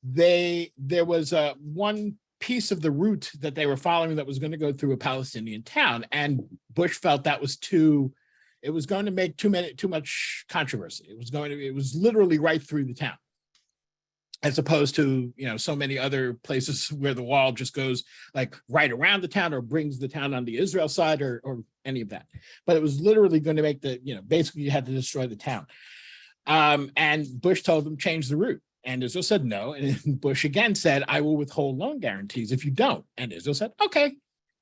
there was one piece of the route that they were following that was going to go through a Palestinian town. And Bush felt that was it was going to make too much controversy. It was literally right through the town, as opposed to, so many other places where the wall just goes like right around the town or brings the town on the Israel side or any of that. But it was literally going to make basically you had to destroy the town. And Bush told them change the route. And Israel said no. And Bush again said, I will withhold loan guarantees if you don't. And Israel said, okay.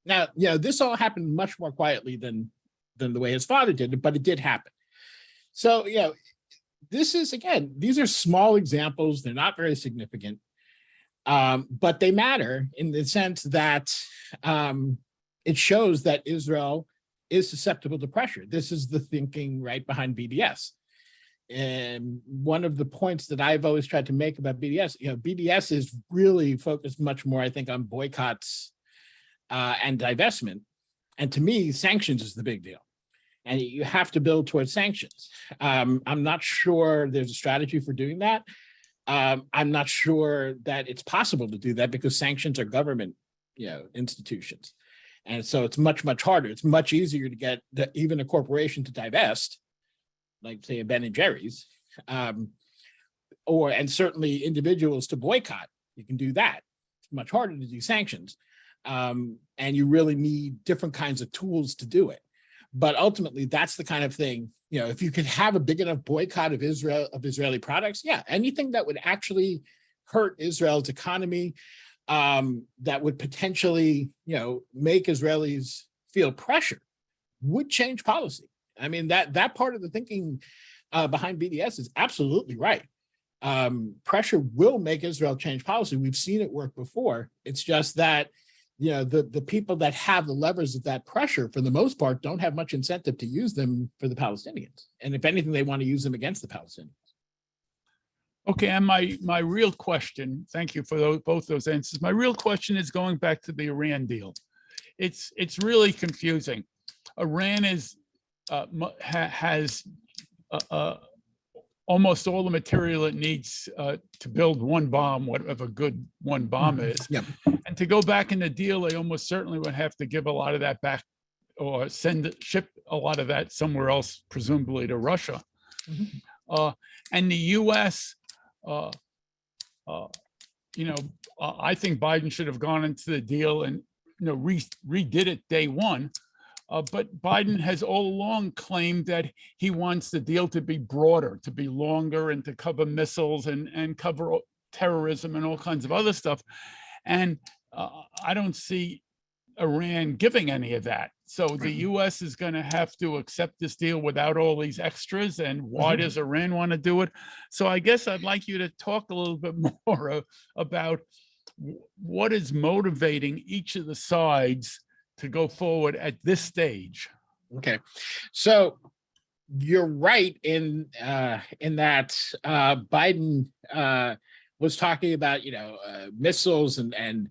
Now, this all happened much more quietly than the way his father did it, but it did happen. So, this is, again, these are small examples. They're not very significant, but they matter in the sense that it shows that Israel is susceptible to pressure. This is the thinking right behind BDS. And one of the points that I've always tried to make about BDS, BDS is really focused much more, I think, on boycotts and divestment. And to me, sanctions is the big deal. And you have to build towards sanctions. I'm not sure there's a strategy for doing that. I'm not sure that it's possible to do that because sanctions are government, institutions. And so it's much, much harder. It's much easier to get even a corporation to divest, like say a Ben & Jerry's, and certainly individuals to boycott. You can do that. It's much harder to do sanctions. And you really need different kinds of tools to do it. But ultimately, that's the kind of thing, if you could have a big enough boycott of Israeli products, anything that would actually hurt Israel's economy, that would potentially, make Israelis feel pressure would change policy. I mean, that part of the thinking behind BDS is absolutely right. Pressure will make Israel change policy. We've seen it work before. It's just that, the people that have the levers of that pressure, for the most part, don't have much incentive to use them for the Palestinians. And if anything, they want to use them against the Palestinians. Okay, and my real question, thank you for both those answers. My real question is going back to the Iran deal. It's really confusing. Iran has almost all the material it needs to build one bomb, whatever good one bomb is. Yeah. And to go back in the deal, they almost certainly would have to give a lot of that back or ship a lot of that somewhere else, presumably to Russia. Mm-hmm. And the U.S., I think Biden should have gone into the deal and redid it day one. But Biden has all along claimed that he wants the deal to be broader, to be longer, and to cover missiles and cover terrorism and all kinds of other stuff. And I don't see Iran giving any of that. So the U.S. is going to have to accept this deal without all these extras. And why does Iran want to do it? So I guess I'd like you to talk a little bit more about what is motivating each of the sides to go forward at this stage. Okay, so you're right in that Biden was talking about missiles and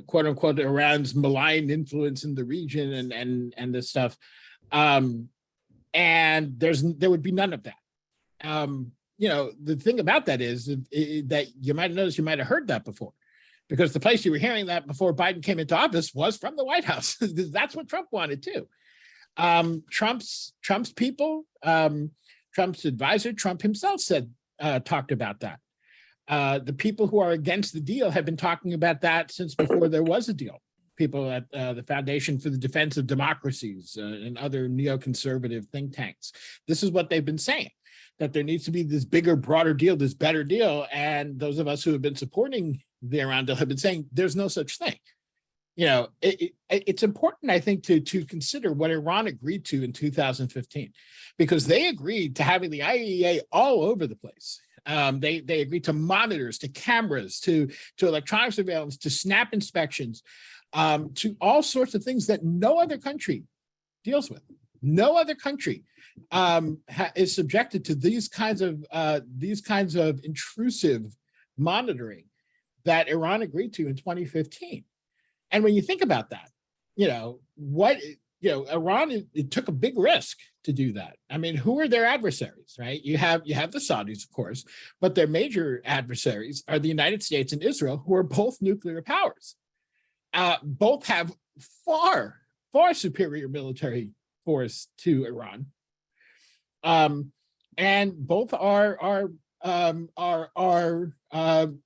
quote unquote Iran's malign influence in the region and this stuff, and there would be none of that. The thing about that is that you might have noticed, you might have heard that before. Because the place you were hearing that before Biden came into office was from the White House. That's what Trump wanted too. Trump's people, Trump's advisor, Trump himself talked about that. The people who are against the deal have been talking about that since before there was a deal. People at the Foundation for the Defense of Democracies and other neoconservative think tanks. This is what they've been saying, that there needs to be this bigger, broader deal, this better deal. And those of us who have been supporting the Iran deal have been saying there's no such thing. It's important, I think, to consider what Iran agreed to in 2015, because they agreed to having the IAEA all over the place. They agreed to monitors, to cameras, to electronic surveillance, to snap inspections, to all sorts of things that no other country deals with. No other country is subjected to these kinds of intrusive monitoring that Iran agreed to in 2015. And when you think about that, Iran, it took a big risk to do that. I mean, who are their adversaries, right? You have the Saudis, of course, but their major adversaries are the United States and Israel, who are both nuclear powers. Both have far superior military force to Iran, and both are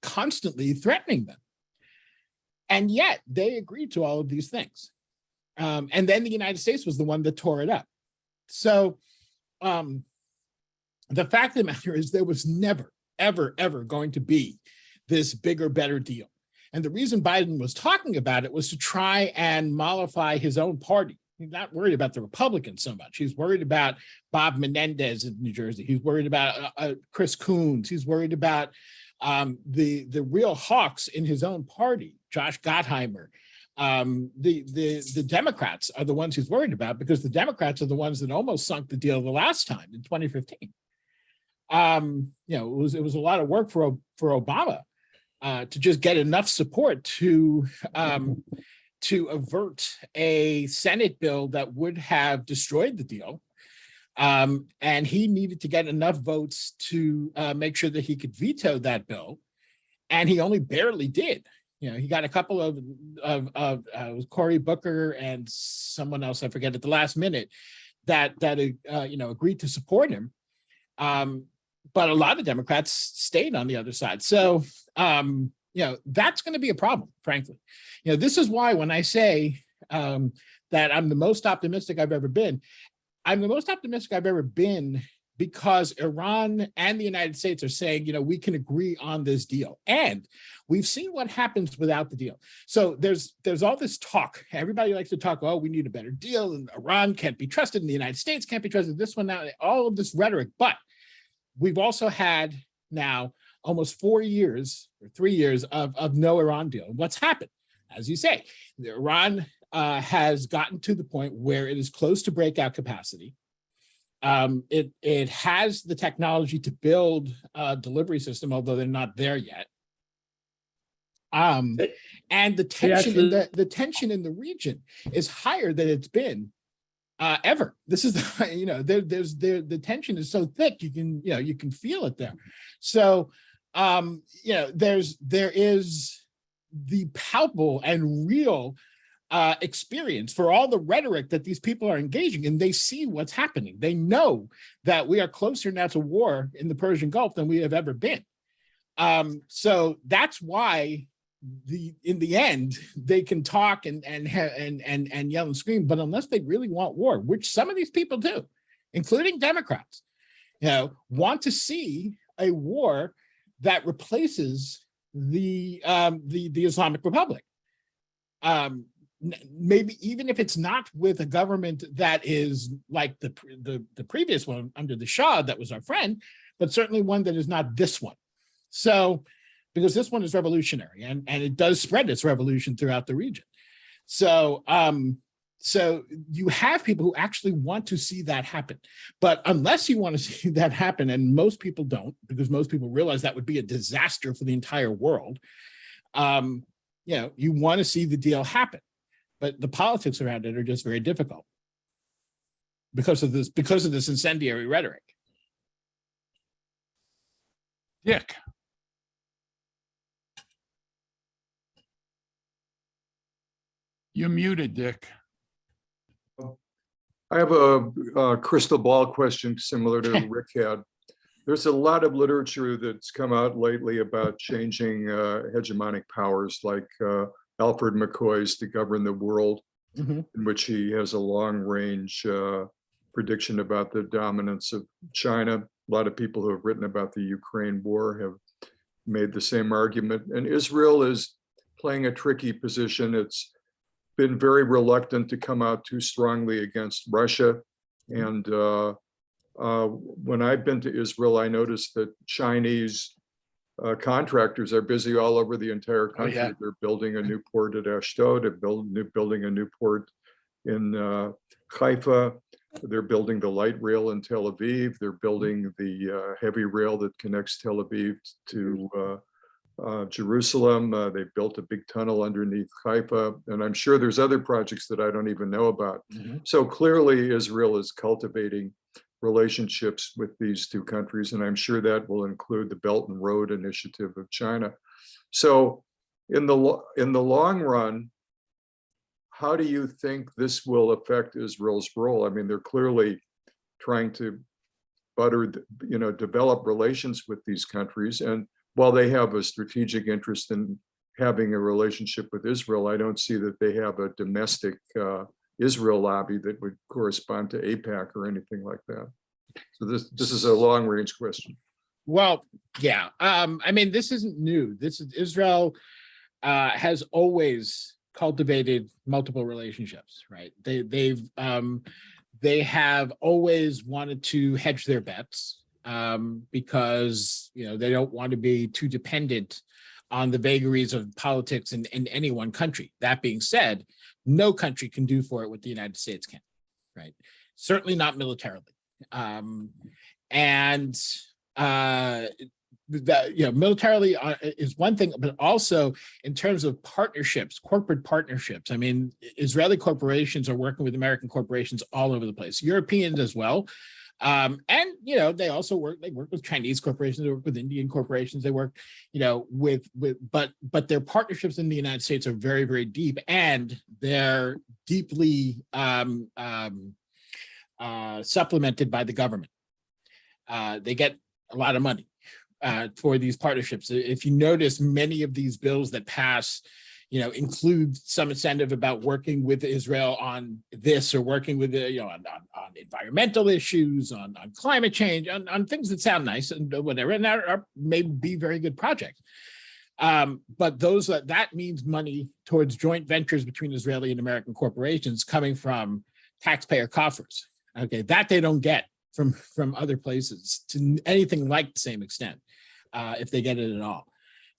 constantly threatening them. And yet they agreed to all of these things. And then the United States was the one that tore it up. So the fact of the matter is there was never, ever going to be this bigger, better deal. And the reason Biden was talking about it was to try and mollify his own party. He's not worried about the Republicans so much. He's worried about Bob Menendez in New Jersey. He's worried about Chris Coons. He's worried about the real hawks in his own party, Josh Gottheimer. The Democrats are the ones he's worried about, because the Democrats are the ones that almost sunk the deal the last time in 2015. It was a lot of work for Obama to just get enough support to avert a Senate bill that would have destroyed the deal. And he needed to get enough votes to make sure that he could veto that bill. And he only barely did. He got a couple of Cory Booker and someone else, I forget, at the last minute that agreed to support him. But a lot of Democrats stayed on the other side. So, that's going to be a problem, frankly. This is why when I say that I'm the most optimistic I've ever been, I'm the most optimistic I've ever been because Iran and the United States are saying, we can agree on this deal. And we've seen what happens without the deal. So there's all this talk. Everybody likes to talk, oh, we need a better deal, and Iran can't be trusted, and the United States can't be trusted, this one now, all of this rhetoric. But we've also had now almost 4 years or 3 years of no Iran deal. What's happened? As you say, Iran has gotten to the point where it is close to breakout capacity. It has the technology to build a delivery system, although they're not there yet. And the tension the tension in the region is higher than it's been ever. This is the tension is so thick you can feel it there. So there is the palpable and real experience for all the rhetoric that these people are engaging in. They see what's happening. They know that we are closer now to war in the Persian Gulf than we have ever been. So that's why in the end they can talk and yell and scream, but unless they really want war, which some of these people do, including Democrats, want to see a war that replaces the Islamic Republic. Maybe even if it's not with a government that is like the previous one under the Shah that was our friend, but certainly one that is not this one. So, because this one is revolutionary and it does spread its revolution throughout the region. So, so you have people who actually want to see that happen. But unless you want to see that happen, and most people don't, because most people realize that would be a disaster for the entire world, you want to see the deal happen. But the politics around it are just very difficult because of this incendiary rhetoric. Dick. You're muted, Dick. I have a crystal ball question similar to Rick had. There's a lot of literature that's come out lately about changing hegemonic powers, like Alfred McCoy's To Govern the World, in which he has a long-range prediction about the dominance of China. A lot of people who have written about the Ukraine war have made the same argument. And Israel is playing a tricky position. It's been very reluctant to come out too strongly against Russia. And when I've been to Israel, I noticed that Chinese contractors are busy all over the entire country. Oh, yeah. They're building a new port at Ashdod, they're building a new port in Haifa, they're building the light rail in Tel Aviv, they're building the heavy rail that connects Tel Aviv to Jerusalem. They built a big tunnel underneath Haifa, and I'm sure there's other projects that I don't even know about. So clearly Israel is cultivating relationships with these two countries, and I'm sure that will include the Belt and Road Initiative of China. So in the long run, how do you think this will affect Israel's role? I mean, they're clearly trying to develop relations with these countries. And while they have a strategic interest in having a relationship with Israel, I don't see that they have a domestic Israel lobby that would correspond to AIPAC or anything like that. So this is a long range question. Well, yeah. I mean, this isn't new. This is Israel has always cultivated multiple relationships, right? They have always wanted to hedge their bets because they don't want to be too dependent on the vagaries of politics in any one country. That being said, no country can do for it what the United States can, right? Certainly not militarily. Militarily is one thing, but also in terms of partnerships, corporate partnerships. I mean, Israeli corporations are working with American corporations all over the place, Europeans as well. And they also work with Chinese corporations, they work with Indian corporations, they work, but their partnerships in the United States are very, very deep, and they're deeply supplemented by the government. They get a lot of money for these partnerships. If you notice, many of these bills that pass, include some incentive about working with Israel on this, or working with on environmental issues, on climate change, on things that sound nice and whatever, and that may be very good projects. But that means money towards joint ventures between Israeli and American corporations coming from taxpayer coffers. Okay, that they don't get from other places to anything like the same extent, if they get it at all.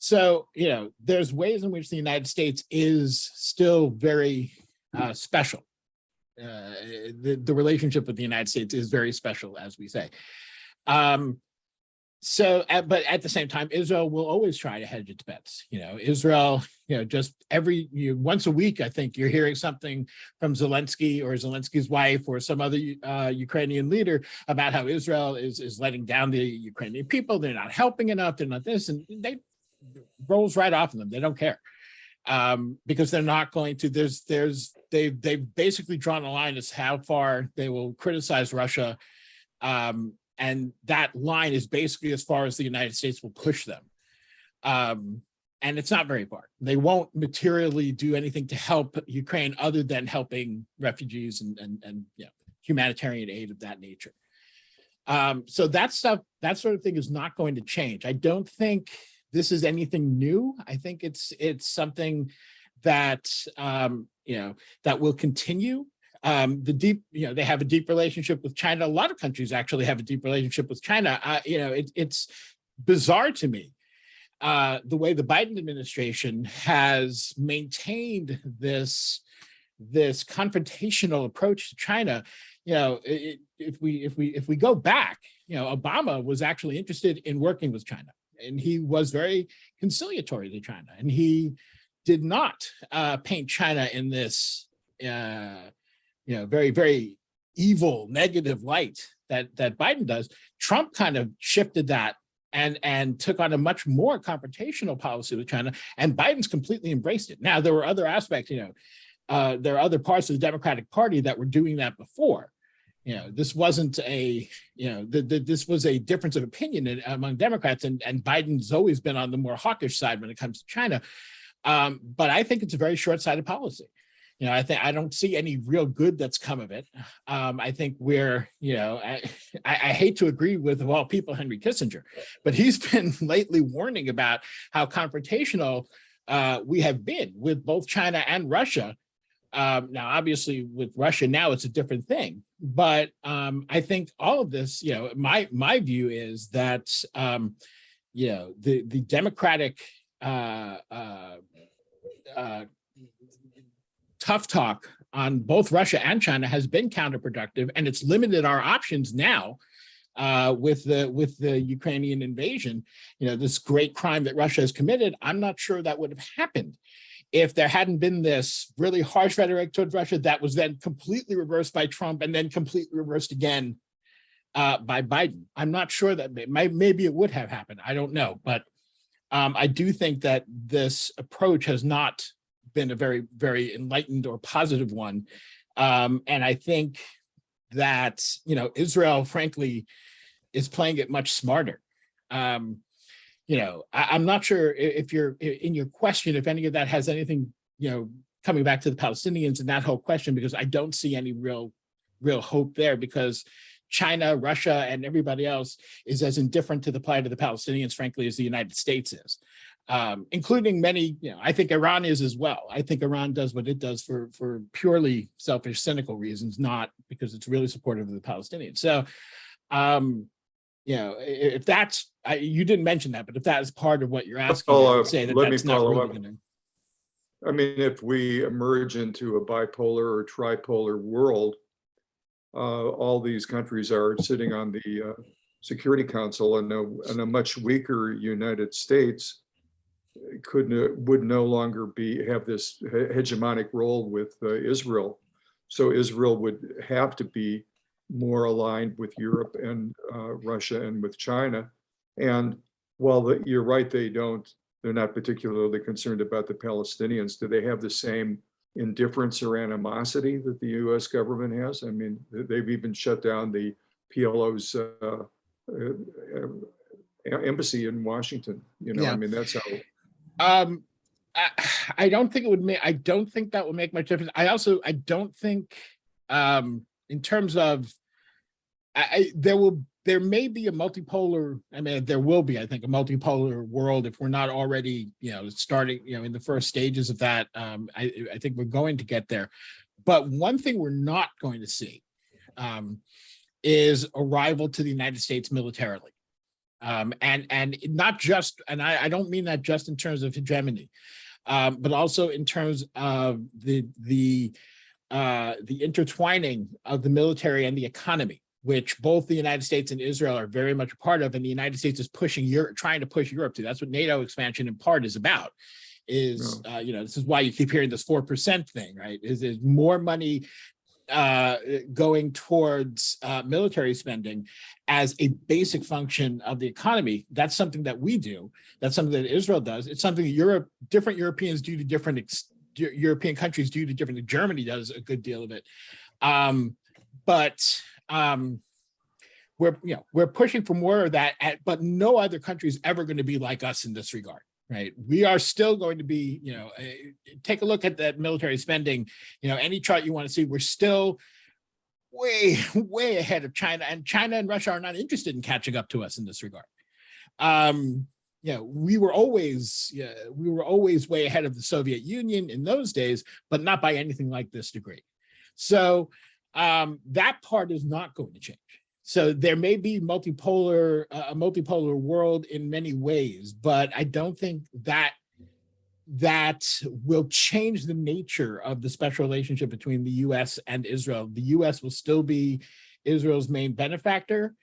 So, there's ways in which the United States is still very special. The relationship with the United States is very special, as we say. But at the same time, Israel will always try to hedge its bets. Israel, just once a week, I think you're hearing something from Zelensky or Zelensky's wife or some other Ukrainian leader about how Israel is letting down the Ukrainian people. They're not helping enough. They're not this, and they rolls right off of them. They don't care because they're not going to. They've basically drawn a line as how far they will criticize Russia. And that line is basically as far as the United States will push them. And it's not very far. They won't materially do anything to help Ukraine other than helping refugees and humanitarian aid of that nature. So that sort of thing is not going to change. I don't think this is anything new. I think it's something that that will continue. They have a deep relationship with China. A lot of countries actually have a deep relationship with China. It's bizarre to me the way the Biden administration has maintained this confrontational approach to China. If we go back, Obama was actually interested in working with China, and he was very conciliatory to China, and he did not paint China in this very, very evil, negative light that Biden does. Trump kind of shifted that and took on a much more confrontational policy with China, and Biden's completely embraced it. Now, there were other aspects, there are other parts of the Democratic Party that were doing that before. This wasn't this was a difference of opinion among Democrats, and Biden's always been on the more hawkish side when it comes to China. But I think it's a very short-sighted policy. I don't see any real good that's come of it. I think I hate to agree with, of all people, Henry Kissinger, but he's been lately warning about how confrontational we have been with both China and Russia. Now, obviously, with Russia now, it's a different thing. But I think all of this, my view is that, the Democratic tough talk on both Russia and China has been counterproductive, and it's limited our options now with the Ukrainian invasion, this great crime that Russia has committed, I'm not sure that would have happened if there hadn't been this really harsh rhetoric towards Russia that was then completely reversed by Trump and then completely reversed again by Biden. I'm not sure that maybe it would have happened. I don't know, but I do think that this approach has not been a very, very enlightened or positive one. And I think that, Israel, frankly, is playing it much smarter. I'm not sure if you're in your question, if any of that has anything, coming back to the Palestinians and that whole question, because I don't see any real hope there, because China, Russia, and everybody else is as indifferent to the plight of the Palestinians, frankly, as the United States is, including many, I think Iran is as well. I think Iran does what it does for purely selfish, cynical reasons, not because it's really supportive of the Palestinians. So, if that's, you didn't mention that, but if that is part of what you're asking, I would say that that's not really going to. I mean, if we emerge into a bipolar or tripolar world, all these countries are sitting on the Security Council, and a much weaker United States would no longer have this hegemonic role with Israel. So Israel would have to be more aligned with Europe and Russia and with China. And while you're right, they're not particularly concerned about the Palestinians. Do they have the same indifference or animosity that the US government has? I mean, they've even shut down the PLO's embassy in Washington. I mean, that's how. I don't think I don't think that would make much difference. I don't think, in terms of, there may be a multipolar, there will be, I think, a multipolar world if we're not already, starting, in the first stages of that. I think we're going to get there. But one thing we're not going to see is a rival to the United States militarily. And not just, and I don't mean that just in terms of hegemony, but also in terms of the intertwining of the military and the economy, which both the United States and Israel are very much a part of, and the United States is trying to push Europe to. That's what NATO expansion in part is about. This is why you keep hearing this 4% thing, right? Is more money going towards military spending as a basic function of the economy. That's something that we do. That's something that Israel does. It's something that different Europeans do to different European countries do to different. Germany does a good deal of it. But we're pushing for more of that, but no other country is ever going to be like us in this regard, right? We are still going to be, take a look at that military spending, any chart you want to see, we're still way, way ahead of China, and China and Russia are not interested in catching up to us in this regard. We were always way ahead of the Soviet Union in those days, but not by anything like this degree. So that part is not going to change. So there may be a multipolar world in many ways, but I don't think that will change the nature of the special relationship between the U.S. and Israel. The U.S. will still be Israel's main benefactor,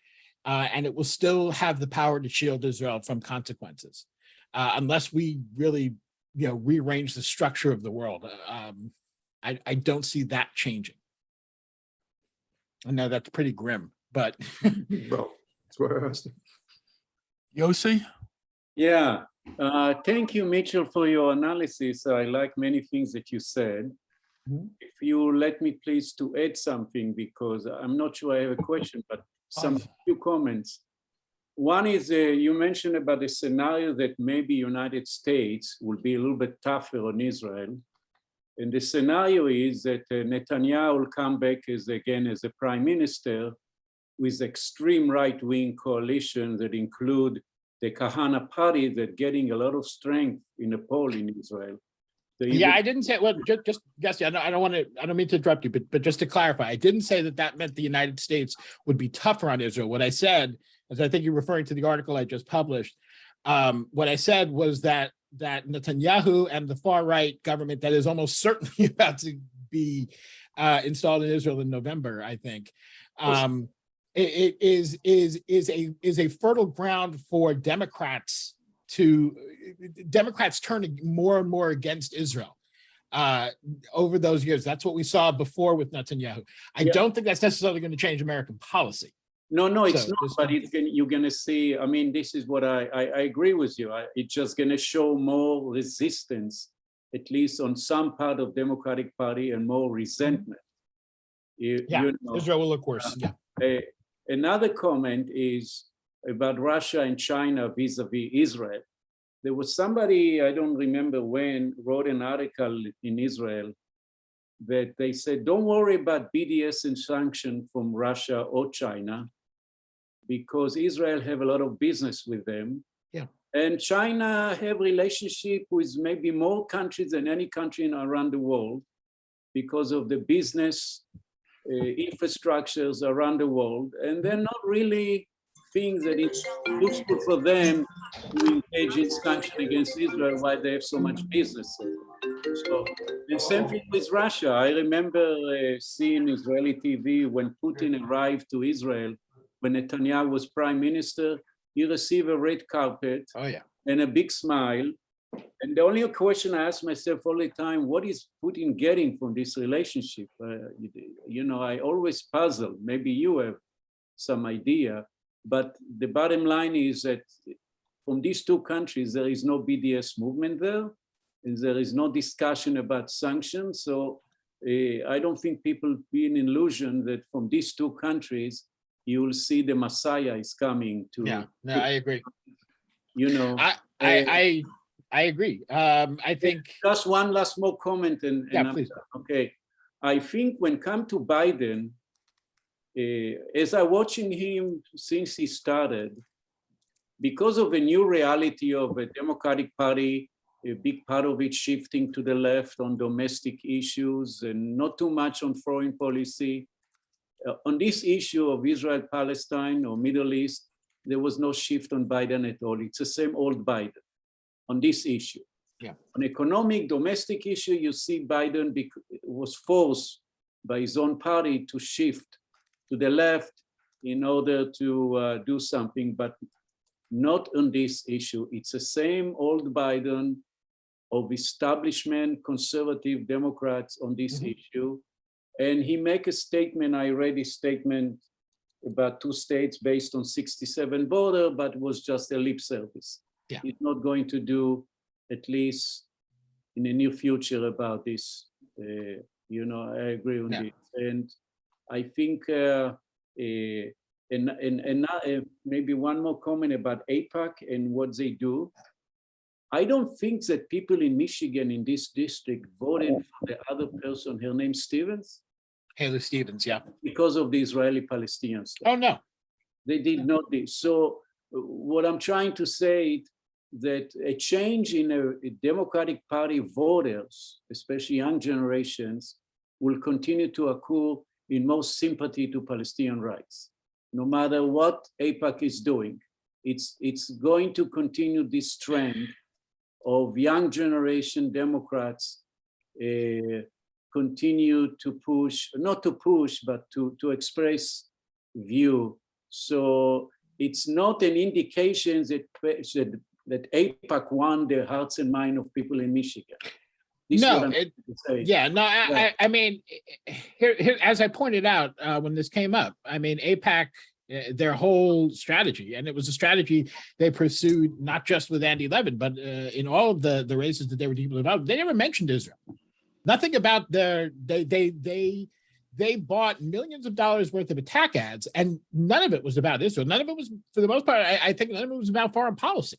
and it will still have the power to shield Israel from consequences, unless we really, rearrange the structure of the world. I don't see that changing. I know that's pretty grim, but Well, that's what I asked. Yossi? Yeah, thank you, Mitchell, for your analysis. I like many things that you said. Mhm. If you let me please to add something, because I'm not sure I have a question, but few comments. One is you mentioned about the scenario that maybe United States will be a little bit tougher on Israel. And the scenario is that Netanyahu will come back as a prime minister with extreme right-wing coalition that include the Kahana party that getting a lot of strength in the poll in Israel. I didn't say, well, just Jesse, I don't mean to interrupt you, but just to clarify, I didn't say that meant the United States would be tougher on Israel. What I said, as I think you're referring to the article I just published, what I said was that Netanyahu and the far-right government that is almost certainly about to be installed in Israel in November, I think, it is a fertile ground for Democrats turning more and more against Israel over those years. That's what we saw before with Netanyahu. I don't think that's necessarily going to change American policy. No, it's So not, just- but you're going to see, I mean, this is what I agree with you. It's just going to show more resistance, at least on some part of Democratic Party, and more resentment. Israel will look worse. Another comment is about Russia and China vis-a-vis Israel. There was somebody, I don't remember when, wrote an article in Israel that they said, don't worry about BDS and sanction from Russia or China, because Israel have a lot of business with them. Yeah. And China have relationship with maybe more countries than any country around the world because of the business infrastructures around the world. And they're not really things that it's useful for them to engage in sanction against Israel while they have so much business. So, and same thing with Russia. I remember seeing Israeli TV when Putin arrived to Israel, when Netanyahu was prime minister, he received a red carpet and a big smile. And the only question I ask myself all the time, what is Putin getting from this relationship? I always puzzle. Maybe you have some idea, but the bottom line is that from these two countries, there is no BDS movement there, and there is no discussion about sanctions. So I don't think people be an illusion that from these two countries, you will see the Messiah is coming to. I agree. I agree. I think just one last more comment, and please. Okay. I think when come to Biden, as I'm watching him since he started, because of a new reality of a Democratic Party, a big part of it shifting to the left on domestic issues and not too much on foreign policy. On this issue of Israel, Palestine, or Middle East, there was no shift on Biden at all. It's the same old Biden on this issue. Yeah. On economic, domestic issue, you see Biden was forced by his own party to shift to the left in order to do something, but not on this issue. It's the same old Biden of establishment, conservative Democrats on this issue. And he make a statement, I read his statement about 2 states based on 67 border, but it was just a lip service. Yeah. He's not going to do, at least in the near future, about this. I agree on this. And I think, maybe one more comment about AIPAC and what they do. I don't think that people in Michigan in this district voted for the other person, her name Stevens. Haley Stevens, Because of the Israeli-Palestinian stuff. Oh, no. They did not do. So what I'm trying to say that a change in a Democratic Party voters, especially young generations, will continue to occur in most sympathy to Palestinian rights. No matter what AIPAC is doing, it's going to continue this trend of young generation Democrats continue to push, not to push, but to express view. So it's not an indication that AIPAC won the hearts and minds of people in Michigan. I mean, here, as I pointed out when this came up, I mean, AIPAC, their whole strategy, and it was a strategy they pursued not just with Andy Levin, but in all of the races that they were deeply involved, they never mentioned Israel. Nothing about they bought millions of dollars worth of attack ads, and none of it was about Israel. None of it was, for the most part, I think none of it was about foreign policy.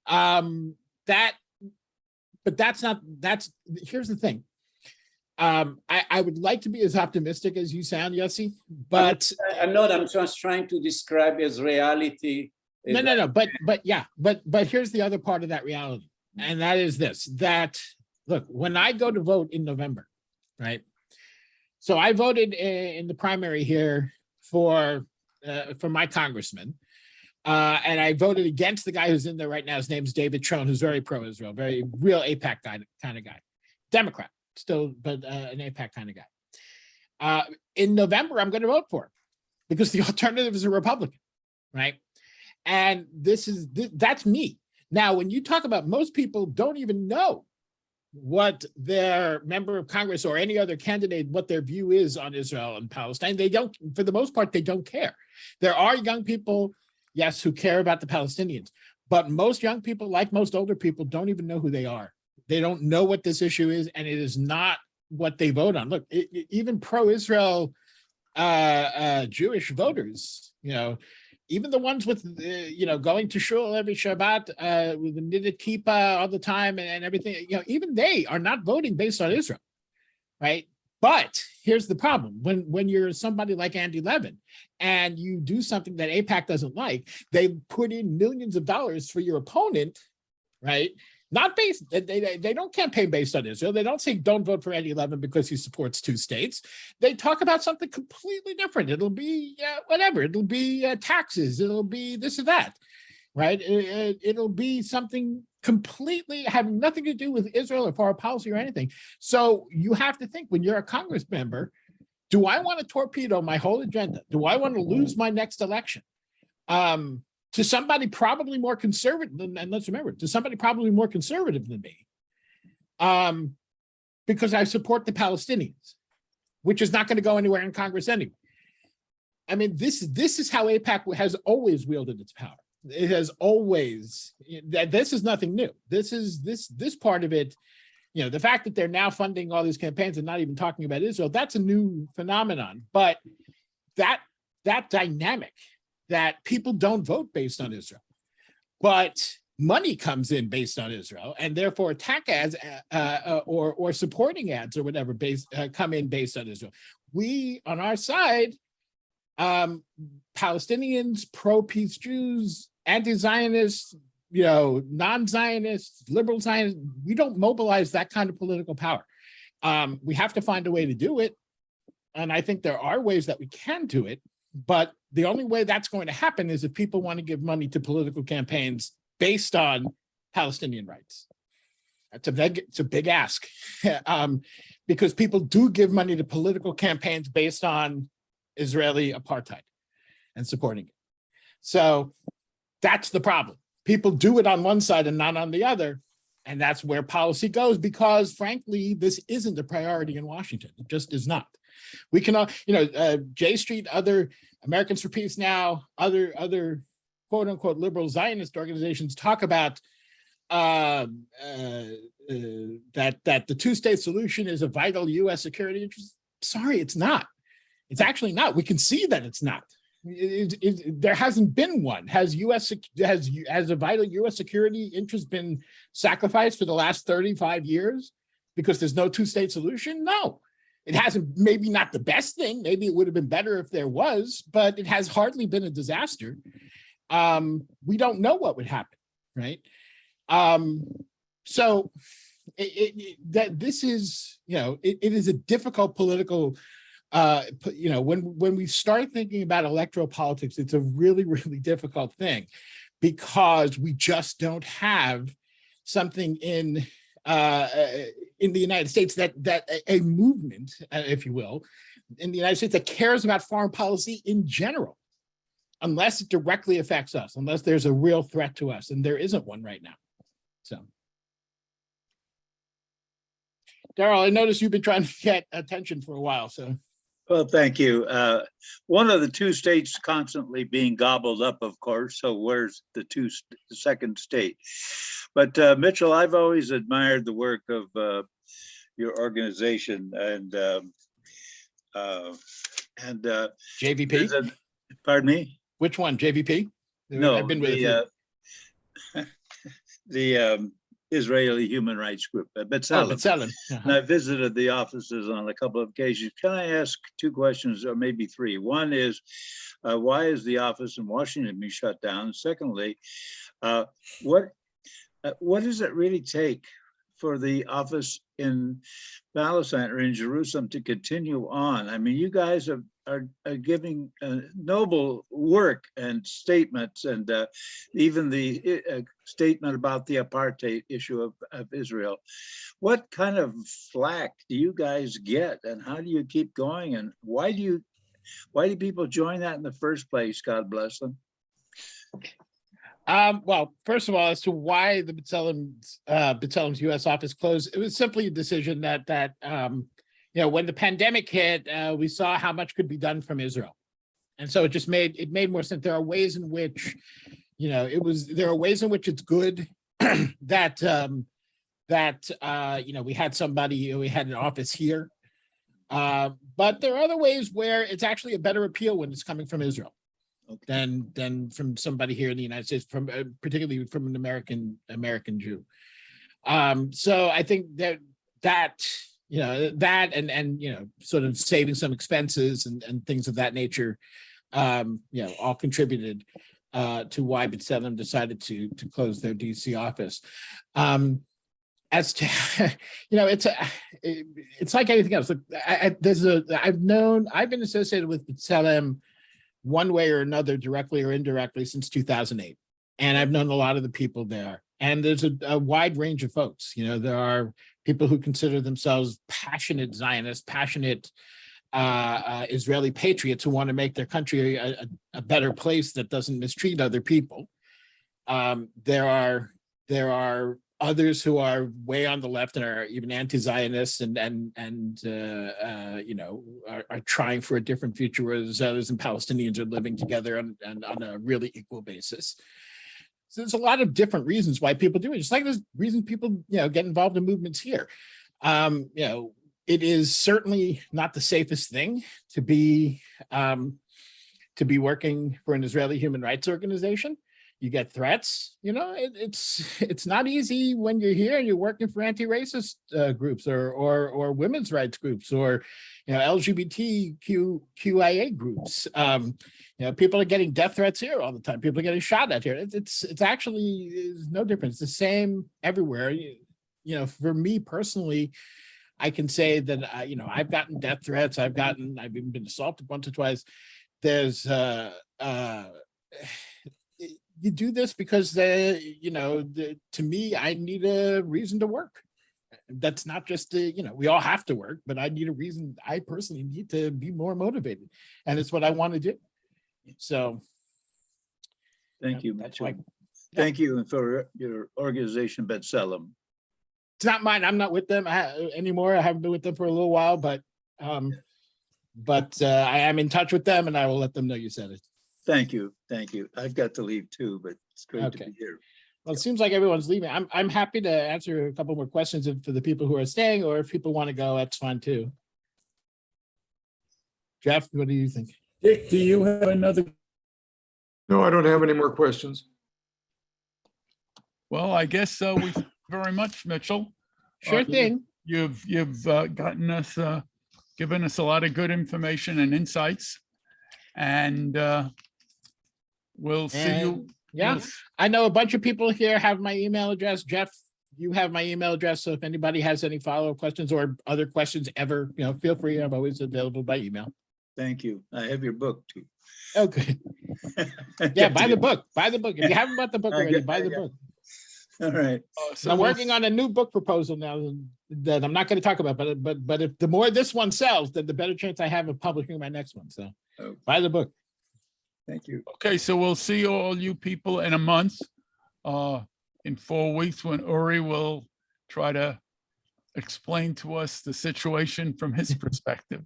Here's the thing. I would like to be as optimistic as you sound, Yossi, but I'm not. I'm just trying to describe as reality. No. But here's the other part of that reality, and that is this: that look, when I go to vote in November, right? So I voted in the primary here for my congressman, and I voted against the guy who's in there right now. His name's David Trone, who's very pro-Israel, very real AIPAC kind of guy, Democrat still, but an AIPAC kind of guy. In November, I'm going to vote for him because the alternative is a Republican, right? And that's me. Now, when you talk about, most people don't even know what their member of Congress or any other candidate, what their view is on Israel and Palestine. They don't, for the most part, they don't care. There are young people, yes, who care about the Palestinians, but most young people, like most older people, don't even know who they are. They don't know what this issue is, and it is not what they vote on. Look, even pro-Israel Jewish voters, even the ones with, going to shul every Shabbat with the knitted kippah all the time and everything, even they are not voting based on Israel, right? But here's the problem. When you're somebody like Andy Levin and you do something that AIPAC doesn't like, they put in millions of dollars for your opponent, right? Not based, they don't campaign based on Israel. They don't say don't vote for Andy Levin because he supports two states. They talk about something completely different. It'll be whatever. It'll be taxes. It'll be this or that, right? It'll be something completely having nothing to do with Israel or foreign policy or anything. So you have to think, when you're a Congress member, do I want to torpedo my whole agenda? Do I want to lose my next election? To somebody probably more conservative, and let's remember, to somebody probably more conservative than me, because I support the Palestinians, which is not going to go anywhere in Congress anyway. I mean, this is how AIPAC has always wielded its power. It has always, this is nothing new. This part of it, the fact that they're now funding all these campaigns and not even talking about Israel, that's a new phenomenon. But that dynamic, that people don't vote based on Israel, but money comes in based on Israel, and therefore attack ads or supporting ads or whatever come in based on Israel. We, on our side, Palestinians, pro-peace Jews, anti-Zionists, non-Zionists, liberal Zionists, we don't mobilize that kind of political power. We have to find a way to do it, and I think there are ways that we can do it. But the only way that's going to happen is if people want to give money to political campaigns based on Palestinian rights. It's a big ask, because people do give money to political campaigns based on Israeli apartheid and supporting it. So that's the problem. People do it on one side and not on the other. And that's where policy goes, because frankly, this isn't a priority in Washington. It just is not. We can, J Street, other Americans for Peace Now, other quote unquote liberal Zionist organizations talk about that the two-state solution is a vital U.S. security interest. Sorry, it's not. It's actually not. We can see that it's not. There hasn't been one. Has a vital U.S. security interest been sacrificed for the last 35 years because there's no two-state solution? No. It hasn't, maybe not the best thing. Maybe it would have been better if there was, but it has hardly been a disaster. We don't know what would happen, right? So this is, it is a difficult political, when we start thinking about electoral politics, it's a really, really difficult thing, because we just don't have something in the United States that a movement, if you will, in the United States that cares about foreign policy in general, unless it directly affects us, unless there's a real threat to us, and there isn't one right now. So, Darrell, I noticed you've been trying to get attention for a while, so. Well, thank you. One of the two states constantly being gobbled up, of course. So where's the second state? But Mitchell, I've always admired the work of your organization and JVP. Pardon me? Which one? JVP? No, I've been with the Israeli Human Rights Group, B'Tselem. And I visited the offices on a couple of occasions. Can I ask two questions, or maybe three? One is, why is the office in Washington being shut down? Secondly, what does it really take for the office in Palestine or in Jerusalem to continue on? I mean, you guys are giving noble work and statements, and even the statement about the apartheid issue of Israel. What kind of flack do you guys get, and how do you keep going, and why do you Why do people join that in the first place? God bless them. Well, first of all, as to why the B'Tselem's U.S. office closed, it was simply a decision that when the pandemic hit, we saw how much could be done from Israel, and so it made more sense. There are ways in which, there are ways in which it's good that we had an office here, but there are other ways where it's actually a better appeal when it's coming from Israel. Okay. Than from somebody here in the United States, particularly from an American Jew. So I think that sort of saving some expenses and things of that nature, all contributed to why B'Tselem decided to close their DC office. As to, it's like anything else. Look, I've been associated with B'Tselem one way or another, directly or indirectly, since 2008. And I've known a lot of the people there. And there's a wide range of folks. There are people who consider themselves passionate Zionists, passionate Israeli patriots who want to make their country a better place that doesn't mistreat other people. There are others who are way on the left and are even anti-Zionists and are trying for a different future, where Israelis and Palestinians are living together on a really equal basis. So there's a lot of different reasons why people do it. Just like there's reasons people get involved in movements here. It is certainly not the safest thing to be working for an Israeli human rights organization. You get threats. It's not easy when you're here and you're working for anti-racist groups or women's rights groups or LGBTQIA groups. People are getting death threats here all the time. People are getting shot at here. It's actually no difference. The same everywhere. For me personally, I can say that I've gotten death threats. I've even been assaulted once or twice. There's you do this because to me, I need a reason to work. That's not just we all have to work, but I need a reason. I personally need to be more motivated, and it's what I want to do. So, thank you, Mitchell. Thank you for your organization, B'Tselem. It's not mine. I'm not with them anymore. I haven't been with them for a little while, but I am in touch with them, and I will let them know you said it. Thank you. Thank you. I've got to leave too, but it's great to be here. Well, it seems like everyone's leaving. I'm happy to answer a couple more questions for the people who are staying, or if people want to go, that's fine too. Jeff, what do you think? Dick, do you have another? No, I don't have any more questions. Well, I guess we thank you very much, Mitchell. Sure thing. You've given us a lot of good information and insights, and we'll see you. Yeah, I know a bunch of people here have my email address. Jeff, you have my email address. So if anybody has any follow-up questions or other questions ever, feel free. I'm always available by email. Thank you. I have your book too. Okay. Yeah, buy the book. Buy the book. If you haven't bought the book already, buy the book. All right. So I'm working on a new book proposal now that I'm not going to talk about, but if the more this one sells, then the better chance I have of publishing my next one. So buy the book. Thank you. Okay, so we'll see all you people in a month, in 4 weeks, when Uri will try to explain to us the situation from his perspective.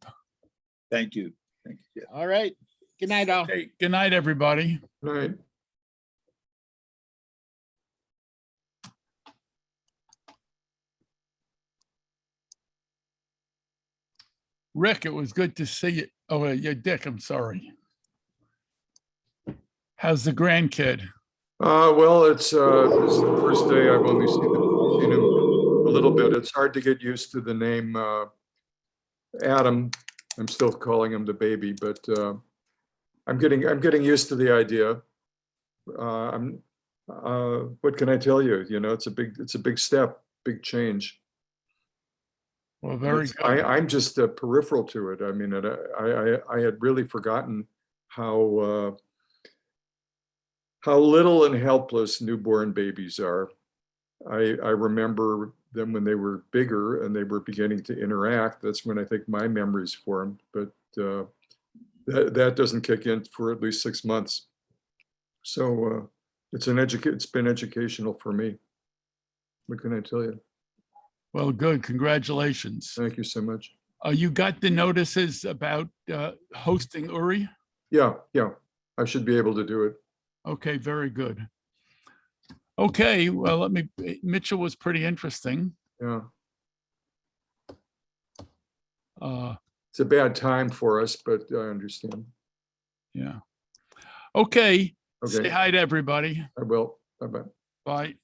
Thank you. Thank you. Yeah. All right. Good night, all. Okay, good night, everybody. All right. Rick, it was good to see you. Oh, yeah, Dick, I'm sorry. How's the grandkid? Well, this is the first day I've only seen him a little bit. It's hard to get used to the name Adam. I'm still calling him the baby, but I'm getting used to the idea. What can I tell you? It's a big step, big change. Well, very good. I'm just peripheral to it. I mean, I had really forgotten how little and helpless newborn babies are. I remember them when they were bigger and they were beginning to interact. That's when I think my memories formed. But that doesn't kick in for at least 6 months. So it's been educational for me. What can I tell you? Well, good. Congratulations. Thank you so much. You got the notices about hosting Uri? Yeah, I should be able to do it. Okay, very good. Okay, well, Mitchell was pretty interesting. Yeah, Uh, it's a bad time for us, but I understand. yeah. Okay, say Okay, hi to everybody. I will. Bye-bye. Bye.